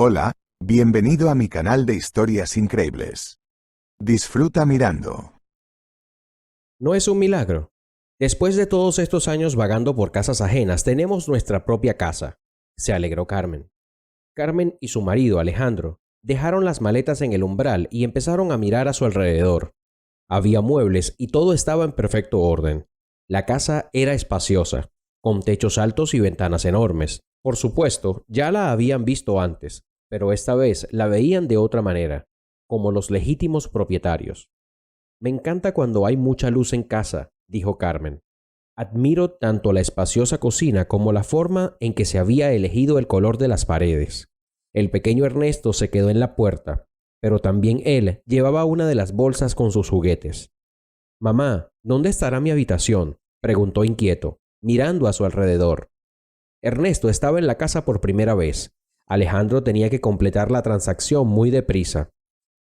Hola, bienvenido a mi canal de historias increíbles. Disfruta mirando. No es un milagro. Después de todos estos años vagando por casas ajenas, tenemos nuestra propia casa, se alegró Carmen. Carmen y su marido, Alejandro, dejaron las maletas en el umbral y empezaron a mirar a su alrededor. Había muebles y todo estaba en perfecto orden. La casa era espaciosa, con techos altos y ventanas enormes. Por supuesto, ya la habían visto antes, pero esta vez la veían de otra manera, como los legítimos propietarios. Me encanta cuando hay mucha luz en casa, dijo Carmen. Admiro tanto la espaciosa cocina como la forma en que se había elegido el color de las paredes. El pequeño Ernesto se quedó en la puerta, pero también él llevaba una de las bolsas con sus juguetes. Mamá, ¿dónde estará mi habitación?, preguntó inquieto, mirando a su alrededor. Ernesto estaba en la casa por primera vez. Alejandro tenía que completar la transacción muy deprisa.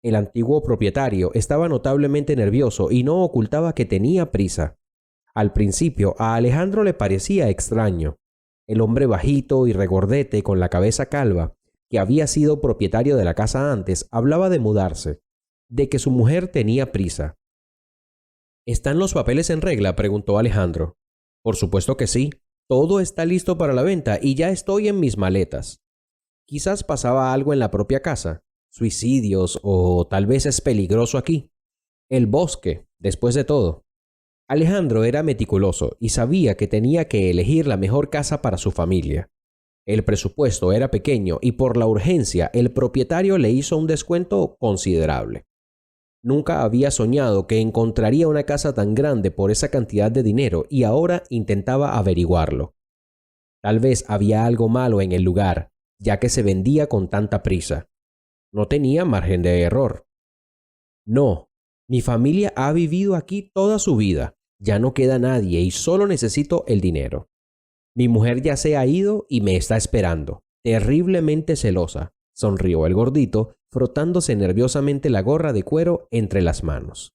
El antiguo propietario estaba notablemente nervioso y no ocultaba que tenía prisa. Al principio a Alejandro le parecía extraño. El hombre bajito y regordete con la cabeza calva, que había sido propietario de la casa antes, hablaba de mudarse, de que su mujer tenía prisa. ¿Están los papeles en regla?, preguntó Alejandro. Por supuesto que sí. Todo está listo para la venta y ya estoy en mis maletas. Quizás pasaba algo en la propia casa. Suicidios o tal vez es peligroso aquí. El bosque, después de todo. Alejandro era meticuloso y sabía que tenía que elegir la mejor casa para su familia. El presupuesto era pequeño y por la urgencia el propietario le hizo un descuento considerable. Nunca había soñado que encontraría una casa tan grande por esa cantidad de dinero y ahora intentaba averiguarlo. Tal vez había algo malo en el lugar, ya que se vendía con tanta prisa. No tenía margen de error. No, mi familia ha vivido aquí toda su vida. Ya no queda nadie y solo necesito el dinero. Mi mujer ya se ha ido y me está esperando, terriblemente celosa, sonrió el gordito, frotándose nerviosamente la gorra de cuero entre las manos.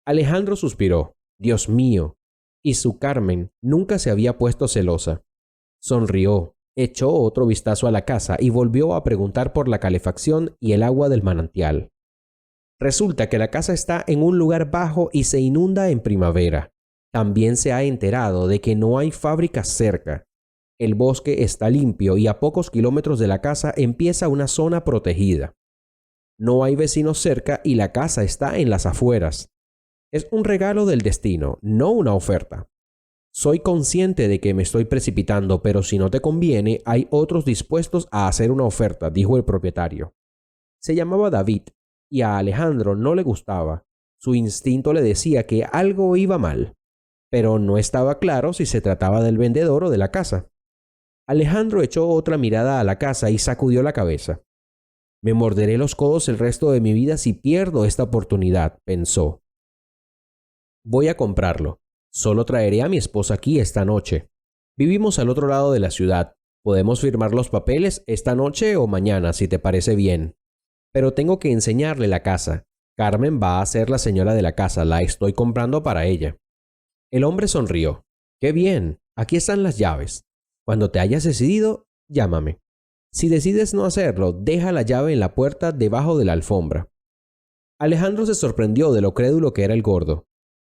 Alejandro suspiró. Dios mío. Y su Carmen nunca se había puesto celosa. Sonrió. Echó otro vistazo a la casa y volvió a preguntar por la calefacción y el agua del manantial. Resulta que la casa está en un lugar bajo y se inunda en primavera. También se ha enterado de que no hay fábricas cerca. El bosque está limpio y a pocos kilómetros de la casa empieza una zona protegida. No hay vecinos cerca y la casa está en las afueras. Es un regalo del destino, no una oferta. Soy consciente de que me estoy precipitando, pero si no te conviene, hay otros dispuestos a hacer una oferta, dijo el propietario. Se llamaba David, y a Alejandro no le gustaba. Su instinto le decía que algo iba mal, pero no estaba claro si se trataba del vendedor o de la casa. Alejandro echó otra mirada a la casa y sacudió la cabeza. Me morderé los codos el resto de mi vida si pierdo esta oportunidad, pensó. Voy a comprarlo. Solo traeré a mi esposa aquí esta noche. Vivimos al otro lado de la ciudad. Podemos firmar los papeles esta noche o mañana, si te parece bien. Pero tengo que enseñarle la casa. Carmen va a ser la señora de la casa. La estoy comprando para ella. El hombre sonrió. ¡Qué bien! Aquí están las llaves. Cuando te hayas decidido, llámame. Si decides no hacerlo, deja la llave en la puerta debajo de la alfombra. Alejandro se sorprendió de lo crédulo que era el gordo.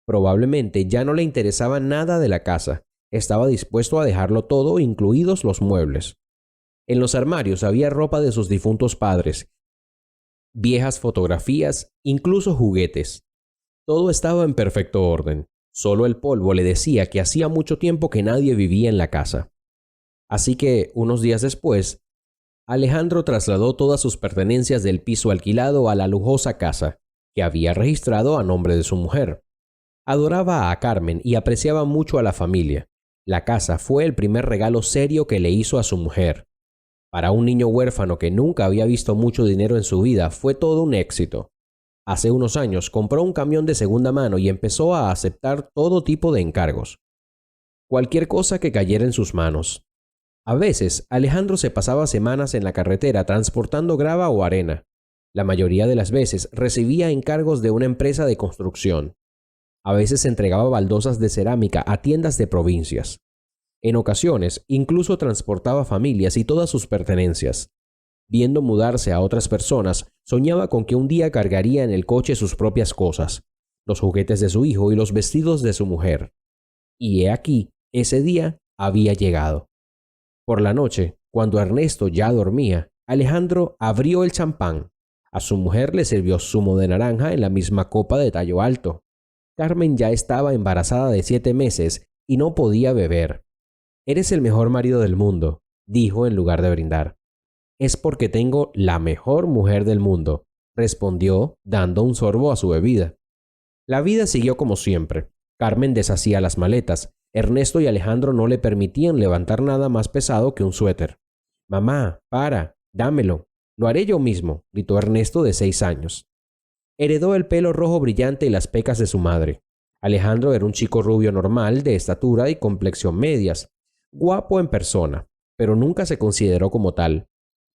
Probablemente ya no le interesaba nada de la casa. Estaba dispuesto a dejarlo todo, incluidos los muebles. En los armarios había ropa de sus difuntos padres, viejas fotografías, incluso juguetes. Todo estaba en perfecto orden. Solo el polvo le decía que hacía mucho tiempo que nadie vivía en la casa. Así que, unos días después, Alejandro trasladó todas sus pertenencias del piso alquilado a la lujosa casa, que había registrado a nombre de su mujer. Adoraba a Carmen y apreciaba mucho a la familia. La casa fue el primer regalo serio que le hizo a su mujer. Para un niño huérfano que nunca había visto mucho dinero en su vida, fue todo un éxito. Hace unos años compró un camión de segunda mano y empezó a aceptar todo tipo de encargos. Cualquier cosa que cayera en sus manos. A veces, Alejandro se pasaba semanas en la carretera transportando grava o arena. La mayoría de las veces recibía encargos de una empresa de construcción. A veces entregaba baldosas de cerámica a tiendas de provincias. En ocasiones, incluso transportaba familias y todas sus pertenencias. Viendo mudarse a otras personas, soñaba con que un día cargaría en el coche sus propias cosas, los juguetes de su hijo y los vestidos de su mujer. Y he aquí, ese día había llegado. Por la noche, cuando Ernesto ya dormía, Alejandro abrió el champán. A su mujer le sirvió zumo de naranja en la misma copa de tallo alto. Carmen ya estaba embarazada de 7 meses y no podía beber. «Eres el mejor marido del mundo», dijo en lugar de brindar. «Es porque tengo la mejor mujer del mundo», respondió dando un sorbo a su bebida. La vida siguió como siempre. Carmen deshacía las maletas. Ernesto y Alejandro no le permitían levantar nada más pesado que un suéter. «Mamá, para, dámelo. Lo haré yo mismo», gritó Ernesto de 6 años. Heredó el pelo rojo brillante y las pecas de su madre. Alejandro era un chico rubio normal, de estatura y complexión medias, guapo en persona, pero nunca se consideró como tal.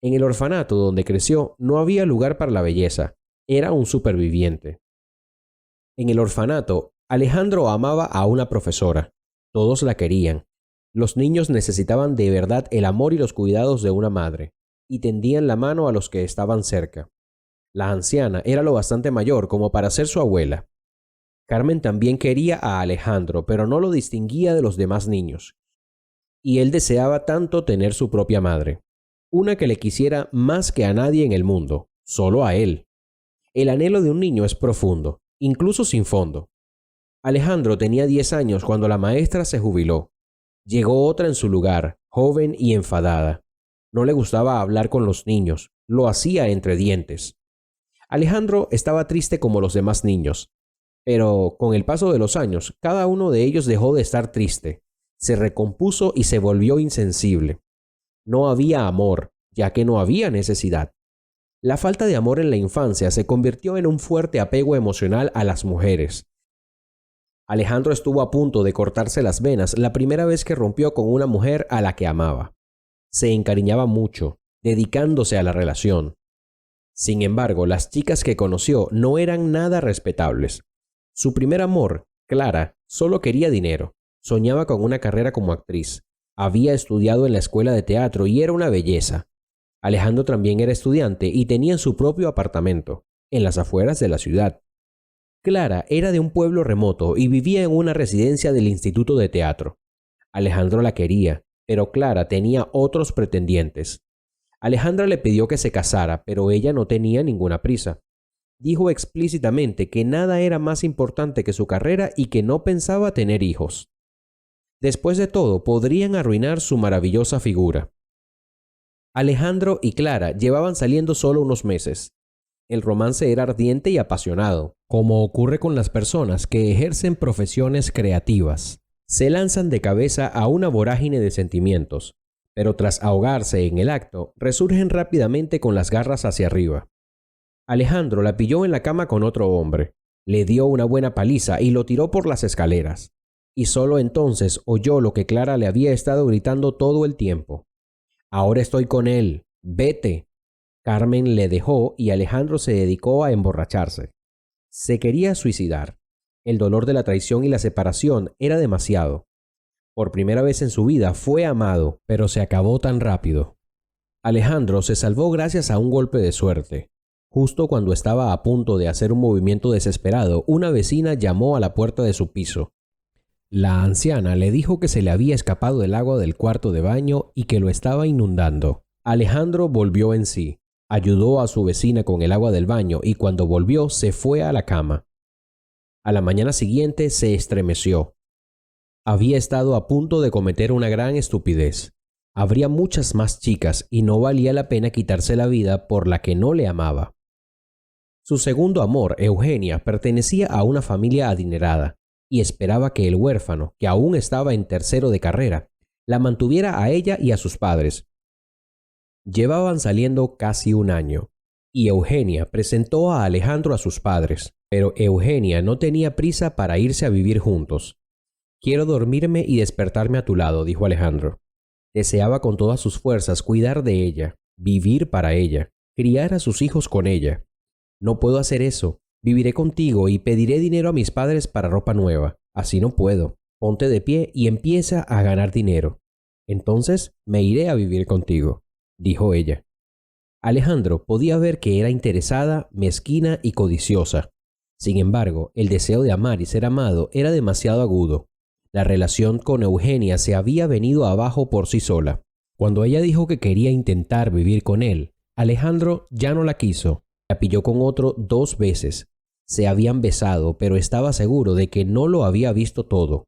En el orfanato donde creció no había lugar para la belleza. Era un superviviente. En el orfanato, Alejandro amaba a una profesora. Todos la querían. Los niños necesitaban de verdad el amor y los cuidados de una madre, y tendían la mano a los que estaban cerca. La anciana era lo bastante mayor como para ser su abuela. Carmen también quería a Alejandro, pero no lo distinguía de los demás niños. Y él deseaba tanto tener su propia madre, una que le quisiera más que a nadie en el mundo, solo a él. El anhelo de un niño es profundo, incluso sin fondo. Alejandro tenía 10 años cuando la maestra se jubiló. Llegó otra en su lugar, joven y enfadada. No le gustaba hablar con los niños, lo hacía entre dientes. Alejandro estaba triste como los demás niños, pero con el paso de los años, cada uno de ellos dejó de estar triste, se recompuso y se volvió insensible. No había amor, ya que no había necesidad. La falta de amor en la infancia se convirtió en un fuerte apego emocional a las mujeres. Alejandro estuvo a punto de cortarse las venas la primera vez que rompió con una mujer a la que amaba. Se encariñaba mucho, dedicándose a la relación. Sin embargo, las chicas que conoció no eran nada respetables. Su primer amor, Clara, solo quería dinero. Soñaba con una carrera como actriz. Había estudiado en la escuela de teatro y era una belleza. Alejandro también era estudiante y tenía su propio apartamento, en las afueras de la ciudad. Clara era de un pueblo remoto y vivía en una residencia del Instituto de Teatro. Alejandro la quería, pero Clara tenía otros pretendientes. Alejandra le pidió que se casara, pero ella no tenía ninguna prisa. Dijo explícitamente que nada era más importante que su carrera y que no pensaba tener hijos. Después de todo, podrían arruinar su maravillosa figura. Alejandro y Clara llevaban saliendo solo unos meses. El romance era ardiente y apasionado, como ocurre con las personas que ejercen profesiones creativas. Se lanzan de cabeza a una vorágine de sentimientos, pero tras ahogarse en el acto, resurgen rápidamente con las garras hacia arriba. Alejandro la pilló en la cama con otro hombre, le dio una buena paliza y lo tiró por las escaleras. Y solo entonces oyó lo que Clara le había estado gritando todo el tiempo. «Ahora estoy con él, vete». Carmen le dejó y Alejandro se dedicó a emborracharse. Se quería suicidar. El dolor de la traición y la separación era demasiado. Por primera vez en su vida fue amado, pero se acabó tan rápido. Alejandro se salvó gracias a un golpe de suerte. Justo cuando estaba a punto de hacer un movimiento desesperado, una vecina llamó a la puerta de su piso. La anciana le dijo que se le había escapado el agua del cuarto de baño y que lo estaba inundando. Alejandro volvió en sí. Ayudó a su vecina con el agua del baño y cuando volvió se fue a la cama. A la mañana siguiente se estremeció. Había estado a punto de cometer una gran estupidez. Habría muchas más chicas y no valía la pena quitarse la vida por la que no le amaba. Su segundo amor, Eugenia, pertenecía a una familia adinerada y esperaba que el huérfano, que aún estaba en tercero de carrera, la mantuviera a ella y a sus padres. Llevaban saliendo casi un año, y Eugenia presentó a Alejandro a sus padres, pero Eugenia no tenía prisa para irse a vivir juntos. «Quiero dormirme y despertarme a tu lado», dijo Alejandro. Deseaba con todas sus fuerzas cuidar de ella, vivir para ella, criar a sus hijos con ella. «No puedo hacer eso. Viviré contigo y pediré dinero a mis padres para ropa nueva. Así no puedo. Ponte de pie y empieza a ganar dinero. Entonces me iré a vivir contigo», dijo ella. Alejandro podía ver que era interesada, mezquina y codiciosa. Sin embargo, el deseo de amar y ser amado era demasiado agudo. La relación con Eugenia se había venido abajo por sí sola. Cuando ella dijo que quería intentar vivir con él, Alejandro ya no la quiso. La pilló con otro 2 veces. Se habían besado, pero estaba seguro de que no lo había visto todo.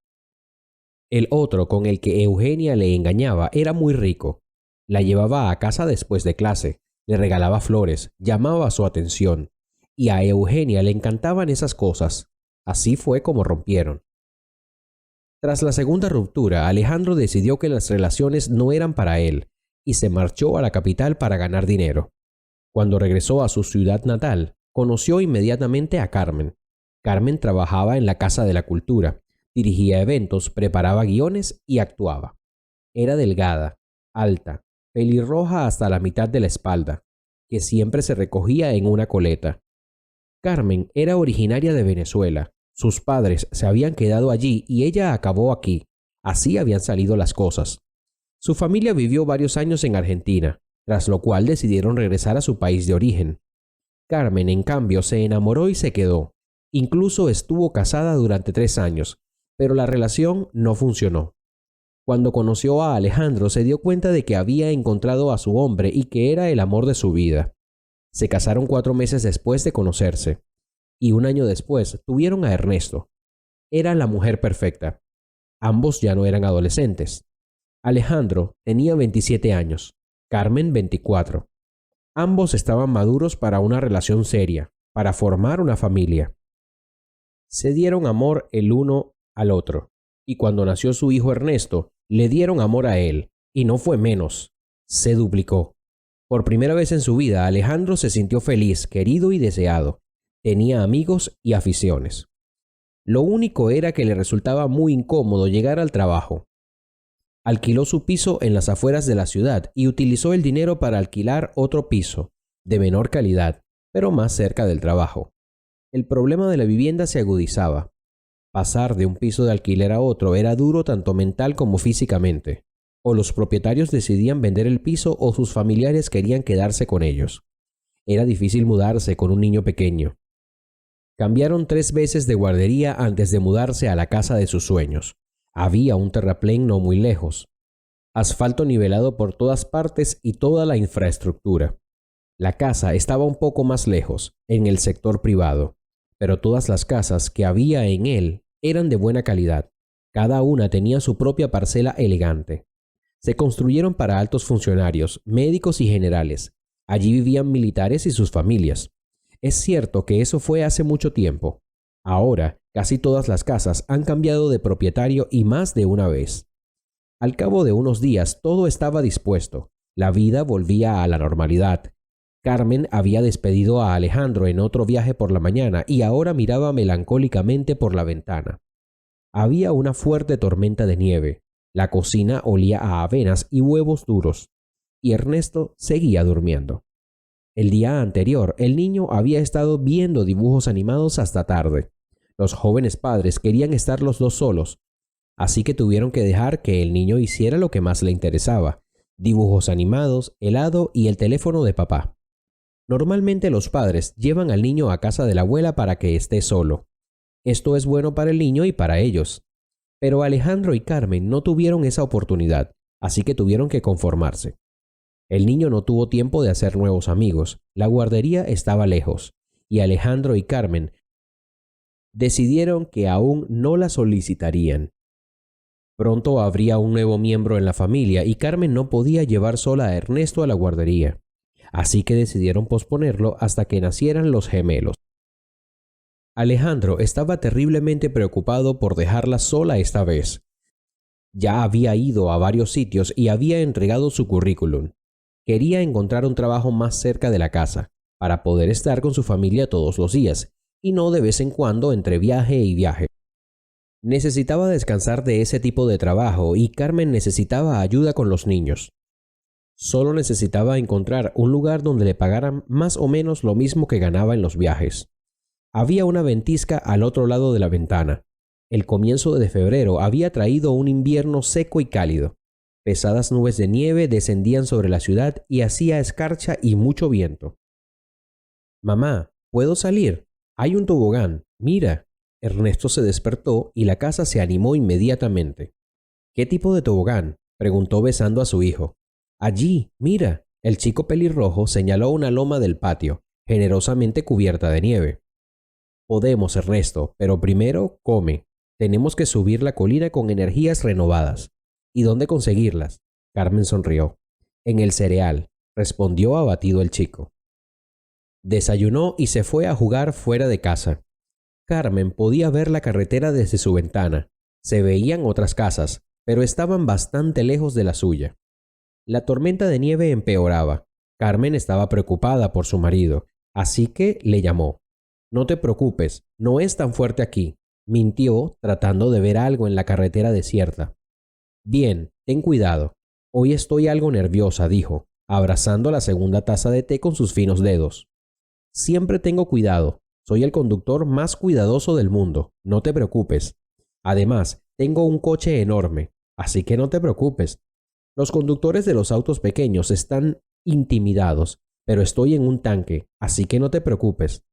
El otro con el que Eugenia le engañaba era muy rico. La llevaba a casa después de clase, le regalaba flores, llamaba su atención. Y a Eugenia le encantaban esas cosas. Así fue como rompieron. Tras la segunda ruptura, Alejandro decidió que las relaciones no eran para él y se marchó a la capital para ganar dinero. Cuando regresó a su ciudad natal, conoció inmediatamente a Carmen. Carmen trabajaba en la Casa de la Cultura, dirigía eventos, preparaba guiones y actuaba. Era delgada, alta, pelirroja hasta la mitad de la espalda, que siempre se recogía en una coleta. Carmen era originaria de Venezuela. Sus padres se habían quedado allí y ella acabó aquí. Así habían salido las cosas. Su familia vivió varios años en Argentina, tras lo cual decidieron regresar a su país de origen. Carmen, en cambio, se enamoró y se quedó. Incluso estuvo casada durante 3 años, pero la relación no funcionó. Cuando conoció a Alejandro, se dio cuenta de que había encontrado a su hombre y que era el amor de su vida. Se casaron 4 meses después de conocerse. Y 1 año después tuvieron a Ernesto. Era la mujer perfecta. Ambos ya no eran adolescentes. Alejandro tenía 27 años, Carmen 24. Ambos estaban maduros para una relación seria, para formar una familia. Se dieron amor el uno al otro, y cuando nació su hijo Ernesto, le dieron amor a él, y no fue menos. Se duplicó. Por primera vez en su vida, Alejandro se sintió feliz, querido y deseado. Tenía amigos y aficiones. Lo único era que le resultaba muy incómodo llegar al trabajo. Alquiló su piso en las afueras de la ciudad y utilizó el dinero para alquilar otro piso, de menor calidad, pero más cerca del trabajo. El problema de la vivienda se agudizaba. Pasar de un piso de alquiler a otro era duro tanto mental como físicamente. O los propietarios decidían vender el piso o sus familiares querían quedarse con ellos. Era difícil mudarse con un niño pequeño. Cambiaron 3 veces de guardería antes de mudarse a la casa de sus sueños. Había un terraplén no muy lejos. Asfalto nivelado por todas partes y toda la infraestructura. La casa estaba un poco más lejos, en el sector privado, pero todas las casas que había en él eran de buena calidad. Cada una tenía su propia parcela elegante. Se construyeron para altos funcionarios, médicos y generales. Allí vivían militares y sus familias. Es cierto que eso fue hace mucho tiempo. Ahora, casi todas las casas han cambiado de propietario y más de una vez. Al cabo de unos días todo estaba dispuesto. La vida volvía a la normalidad. Carmen había despedido a Alejandro en otro viaje por la mañana y ahora miraba melancólicamente por la ventana. Había una fuerte tormenta de nieve. La cocina olía a avenas y huevos duros. Y Ernesto seguía durmiendo. El día anterior, el niño había estado viendo dibujos animados hasta tarde. Los jóvenes padres querían estar los dos solos, así que tuvieron que dejar que el niño hiciera lo que más le interesaba: dibujos animados, helado y el teléfono de papá. Normalmente los padres llevan al niño a casa de la abuela para que esté solo. Esto es bueno para el niño y para ellos. Pero Alejandro y Carmen no tuvieron esa oportunidad, así que tuvieron que conformarse. El niño no tuvo tiempo de hacer nuevos amigos, la guardería estaba lejos, y Alejandro y Carmen decidieron que aún no la solicitarían. Pronto habría un nuevo miembro en la familia y Carmen no podía llevar sola a Ernesto a la guardería, así que decidieron posponerlo hasta que nacieran los gemelos. Alejandro estaba terriblemente preocupado por dejarla sola esta vez. Ya había ido a varios sitios y había entregado su currículum. Quería encontrar un trabajo más cerca de la casa, para poder estar con su familia todos los días, y no de vez en cuando entre viaje y viaje. Necesitaba descansar de ese tipo de trabajo y Carmen necesitaba ayuda con los niños. Solo necesitaba encontrar un lugar donde le pagaran más o menos lo mismo que ganaba en los viajes. Había una ventisca al otro lado de la ventana. El comienzo de febrero había traído un invierno seco y cálido. Pesadas nubes de nieve descendían sobre la ciudad y hacía escarcha y mucho viento. «Mamá, ¿puedo salir? Hay un tobogán. Mira». Ernesto se despertó y la casa se animó inmediatamente. «¿Qué tipo de tobogán?», preguntó besando a su hijo. «Allí, mira». El chico pelirrojo señaló una loma del patio, generosamente cubierta de nieve. «Podemos, Ernesto, pero primero come. Tenemos que subir la colina con energías renovadas». «¿Y dónde conseguirlas?». Carmen sonrió. «En el cereal», respondió abatido el chico. Desayunó y se fue a jugar fuera de casa. Carmen podía ver la carretera desde su ventana. Se veían otras casas, pero estaban bastante lejos de la suya. La tormenta de nieve empeoraba. Carmen estaba preocupada por su marido, así que le llamó. «No te preocupes, no es tan fuerte aquí», mintió tratando de ver algo en la carretera desierta. «Bien, ten cuidado. Hoy estoy algo nerviosa», dijo, abrazando la segunda taza de té con sus finos dedos. «Siempre tengo cuidado. Soy el conductor más cuidadoso del mundo. No te preocupes. Además, tengo un coche enorme, así que no te preocupes. Los conductores de los autos pequeños están intimidados, pero estoy en un tanque, así que no te preocupes».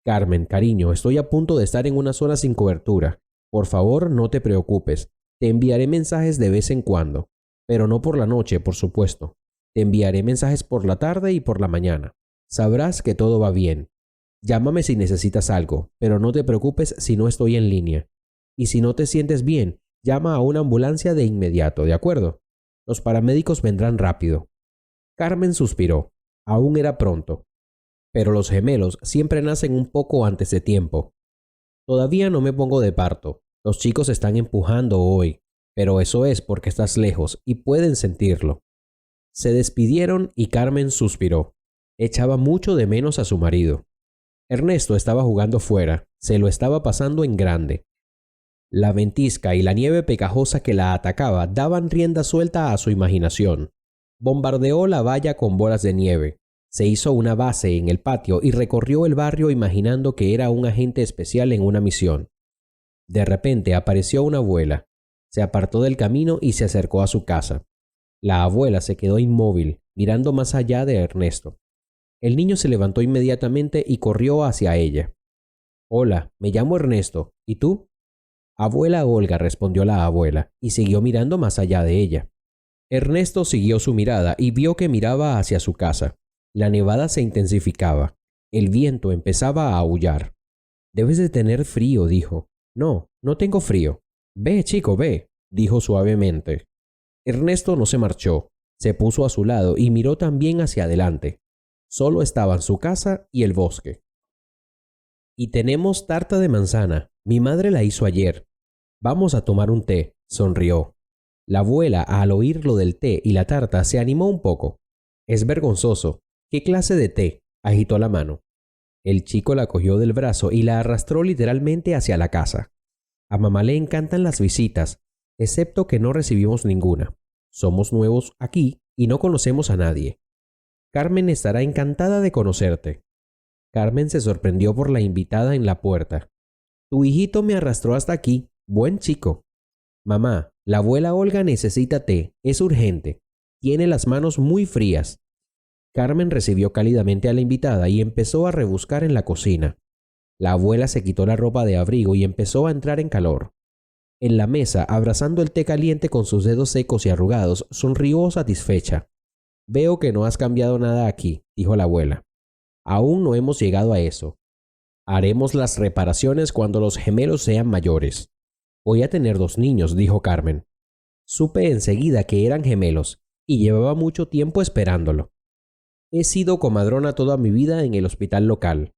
«Carmen, cariño, estoy a punto de estar en una zona sin cobertura. Por favor, no te preocupes. Te enviaré mensajes de vez en cuando, pero no por la noche, por supuesto. Te enviaré mensajes por la tarde y por la mañana. Sabrás que todo va bien. Llámame si necesitas algo, pero no te preocupes si no estoy en línea. Y si no te sientes bien, llama a una ambulancia de inmediato, ¿de acuerdo? Los paramédicos vendrán rápido». Carmen suspiró. Aún era pronto. Pero los gemelos siempre nacen un poco antes de tiempo. «Todavía no me pongo de parto. Los chicos están empujando hoy, pero eso es porque estás lejos y pueden sentirlo». Se despidieron y Carmen suspiró. Echaba mucho de menos a su marido. Ernesto estaba jugando fuera, se lo estaba pasando en grande. La ventisca y la nieve pegajosa que la atacaba daban rienda suelta a su imaginación. Bombardeó la valla con bolas de nieve. Se hizo una base en el patio y recorrió el barrio imaginando que era un agente especial en una misión. De repente apareció una abuela. Se apartó del camino y se acercó a su casa. La abuela se quedó inmóvil, mirando más allá de Ernesto. El niño se levantó inmediatamente y corrió hacia ella. «Hola, me llamo Ernesto. ¿Y tú?». «Abuela Olga», respondió la abuela, y siguió mirando más allá de ella. Ernesto siguió su mirada y vio que miraba hacia su casa. La nevada se intensificaba. El viento empezaba a aullar. «Debes de tener frío», dijo. «No, no tengo frío». «Ve, chico, ve», dijo suavemente. Ernesto no se marchó. Se puso a su lado y miró también hacia adelante. Solo estaban su casa y el bosque. «Y tenemos tarta de manzana. Mi madre la hizo ayer. Vamos a tomar un té», sonrió. La abuela, al oír lo del té y la tarta, se animó un poco. «Es vergonzoso. ¿Qué clase de té?», agitó la mano. El chico la cogió del brazo y la arrastró literalmente hacia la casa. «A mamá le encantan las visitas, excepto que no recibimos ninguna. Somos nuevos aquí y no conocemos a nadie. Carmen estará encantada de conocerte». Carmen se sorprendió por la invitada en la puerta. «Tu hijito me arrastró hasta aquí. Buen chico». «Mamá, la abuela Olga necesita té. Es urgente. Tiene las manos muy frías». Carmen recibió cálidamente a la invitada y empezó a rebuscar en la cocina. La abuela se quitó la ropa de abrigo y empezó a entrar en calor. En la mesa, abrazando el té caliente con sus dedos secos y arrugados, sonrió satisfecha. «Veo que no has cambiado nada aquí», dijo la abuela. «Aún no hemos llegado a eso. Haremos las reparaciones cuando los gemelos sean mayores». «Voy a tener 2 niños», dijo Carmen. «Supe enseguida que eran gemelos y llevaba mucho tiempo esperándolo. He sido comadrona toda mi vida en el hospital local».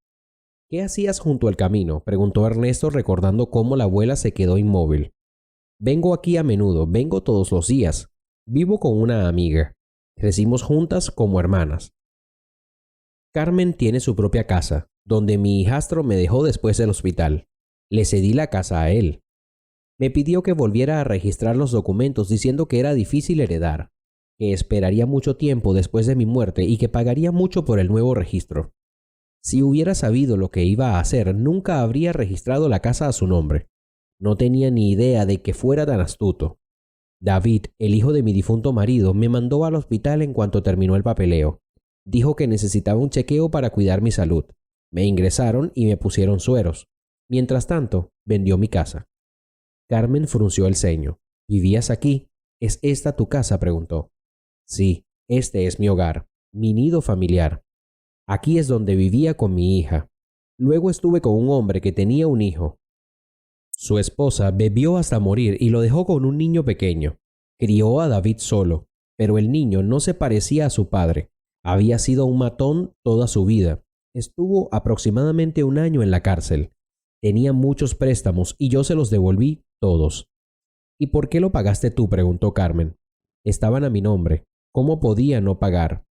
«¿Qué hacías junto al camino?», preguntó Ernesto recordando cómo la abuela se quedó inmóvil. «Vengo aquí a menudo, vengo todos los días. Vivo con una amiga. Crecimos juntas como hermanas». «Carmen tiene su propia casa, donde mi hijastro me dejó después del hospital. Le cedí la casa a él. Me pidió que volviera a registrar los documentos diciendo que era difícil heredar, que esperaría mucho tiempo después de mi muerte y que pagaría mucho por el nuevo registro. Si hubiera sabido lo que iba a hacer, nunca habría registrado la casa a su nombre. No tenía ni idea de que fuera tan astuto. David, el hijo de mi difunto marido, me mandó al hospital en cuanto terminó el papeleo. Dijo que necesitaba un chequeo para cuidar mi salud. Me ingresaron y me pusieron sueros. Mientras tanto, vendió mi casa. Carmen frunció el ceño. ¿Vivías aquí? ¿Es esta tu casa?, preguntó. Sí, este es mi hogar, mi nido familiar. Aquí es donde vivía con mi hija. Luego estuve con un hombre que tenía un hijo. Su esposa bebió hasta morir y lo dejó con un niño pequeño. Crió a David solo, pero el niño no se parecía a su padre. Había sido un matón toda su vida. Estuvo aproximadamente 1 año en la cárcel. Tenía muchos préstamos y yo se los devolví todos. ¿Y por qué lo pagaste tú?, preguntó Carmen. Estaban a mi nombre. ¿Cómo podía no pagar?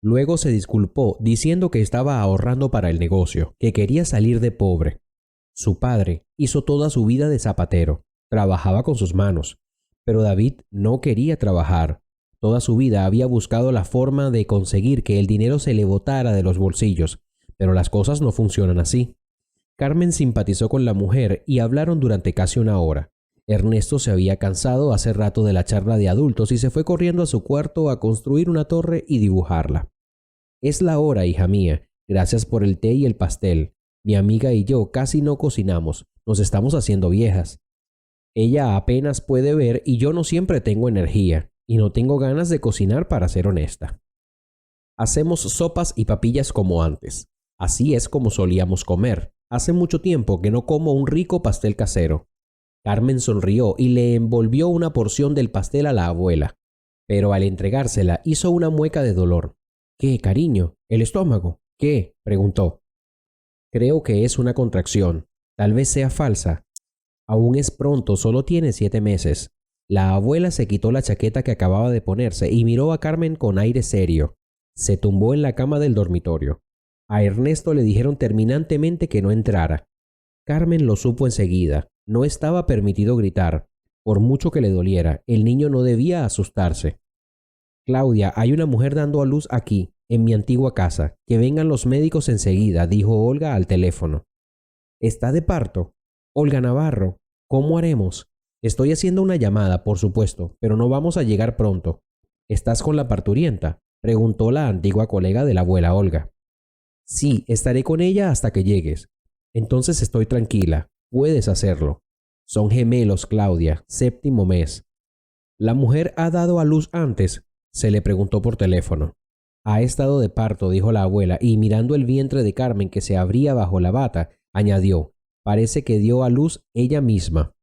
Luego se disculpó diciendo que estaba ahorrando para el negocio, que quería salir de pobre. Su padre hizo toda su vida de zapatero, trabajaba con sus manos, pero David no quería trabajar. Toda su vida había buscado la forma de conseguir que el dinero se le botara de los bolsillos, pero las cosas no funcionan así. Carmen simpatizó con la mujer y hablaron durante casi 1 hora. Ernesto se había cansado hace rato de la charla de adultos y se fue corriendo a su cuarto a construir una torre y dibujarla. Es la hora, hija mía. Gracias por el té y el pastel. Mi amiga y yo casi no cocinamos. Nos estamos haciendo viejas. Ella apenas puede ver y yo no siempre tengo energía. Y no tengo ganas de cocinar, para ser honesta. Hacemos sopas y papillas como antes. Así es como solíamos comer. Hace mucho tiempo que no como un rico pastel casero. Carmen sonrió y le envolvió una porción del pastel a la abuela. Pero al entregársela hizo una mueca de dolor. ¿Qué, cariño? ¿El estómago? ¿Qué?, preguntó. Creo que es una contracción. Tal vez sea falsa. Aún es pronto, solo tiene 7 meses. La abuela se quitó la chaqueta que acababa de ponerse y miró a Carmen con aire serio. Se tumbó en la cama del dormitorio. A Ernesto le dijeron terminantemente que no entrara. Carmen lo supo enseguida. No estaba permitido gritar. Por mucho que le doliera, el niño no debía asustarse. Claudia, hay una mujer dando a luz aquí, en mi antigua casa. Que vengan los médicos enseguida, dijo Olga al teléfono. ¿Está de parto? Olga Navarro, ¿cómo haremos? Estoy haciendo una llamada, por supuesto, pero no vamos a llegar pronto. ¿Estás con la parturienta?, preguntó la antigua colega de la abuela Olga. Sí, estaré con ella hasta que llegues. Entonces estoy tranquila. Puedes hacerlo. Son gemelos, Claudia, 7º mes. ¿La mujer ha dado a luz antes?, se le preguntó por teléfono. Ha estado de parto, dijo la abuela, y mirando el vientre de Carmen que se abría bajo la bata, añadió, parece que dio a luz ella misma.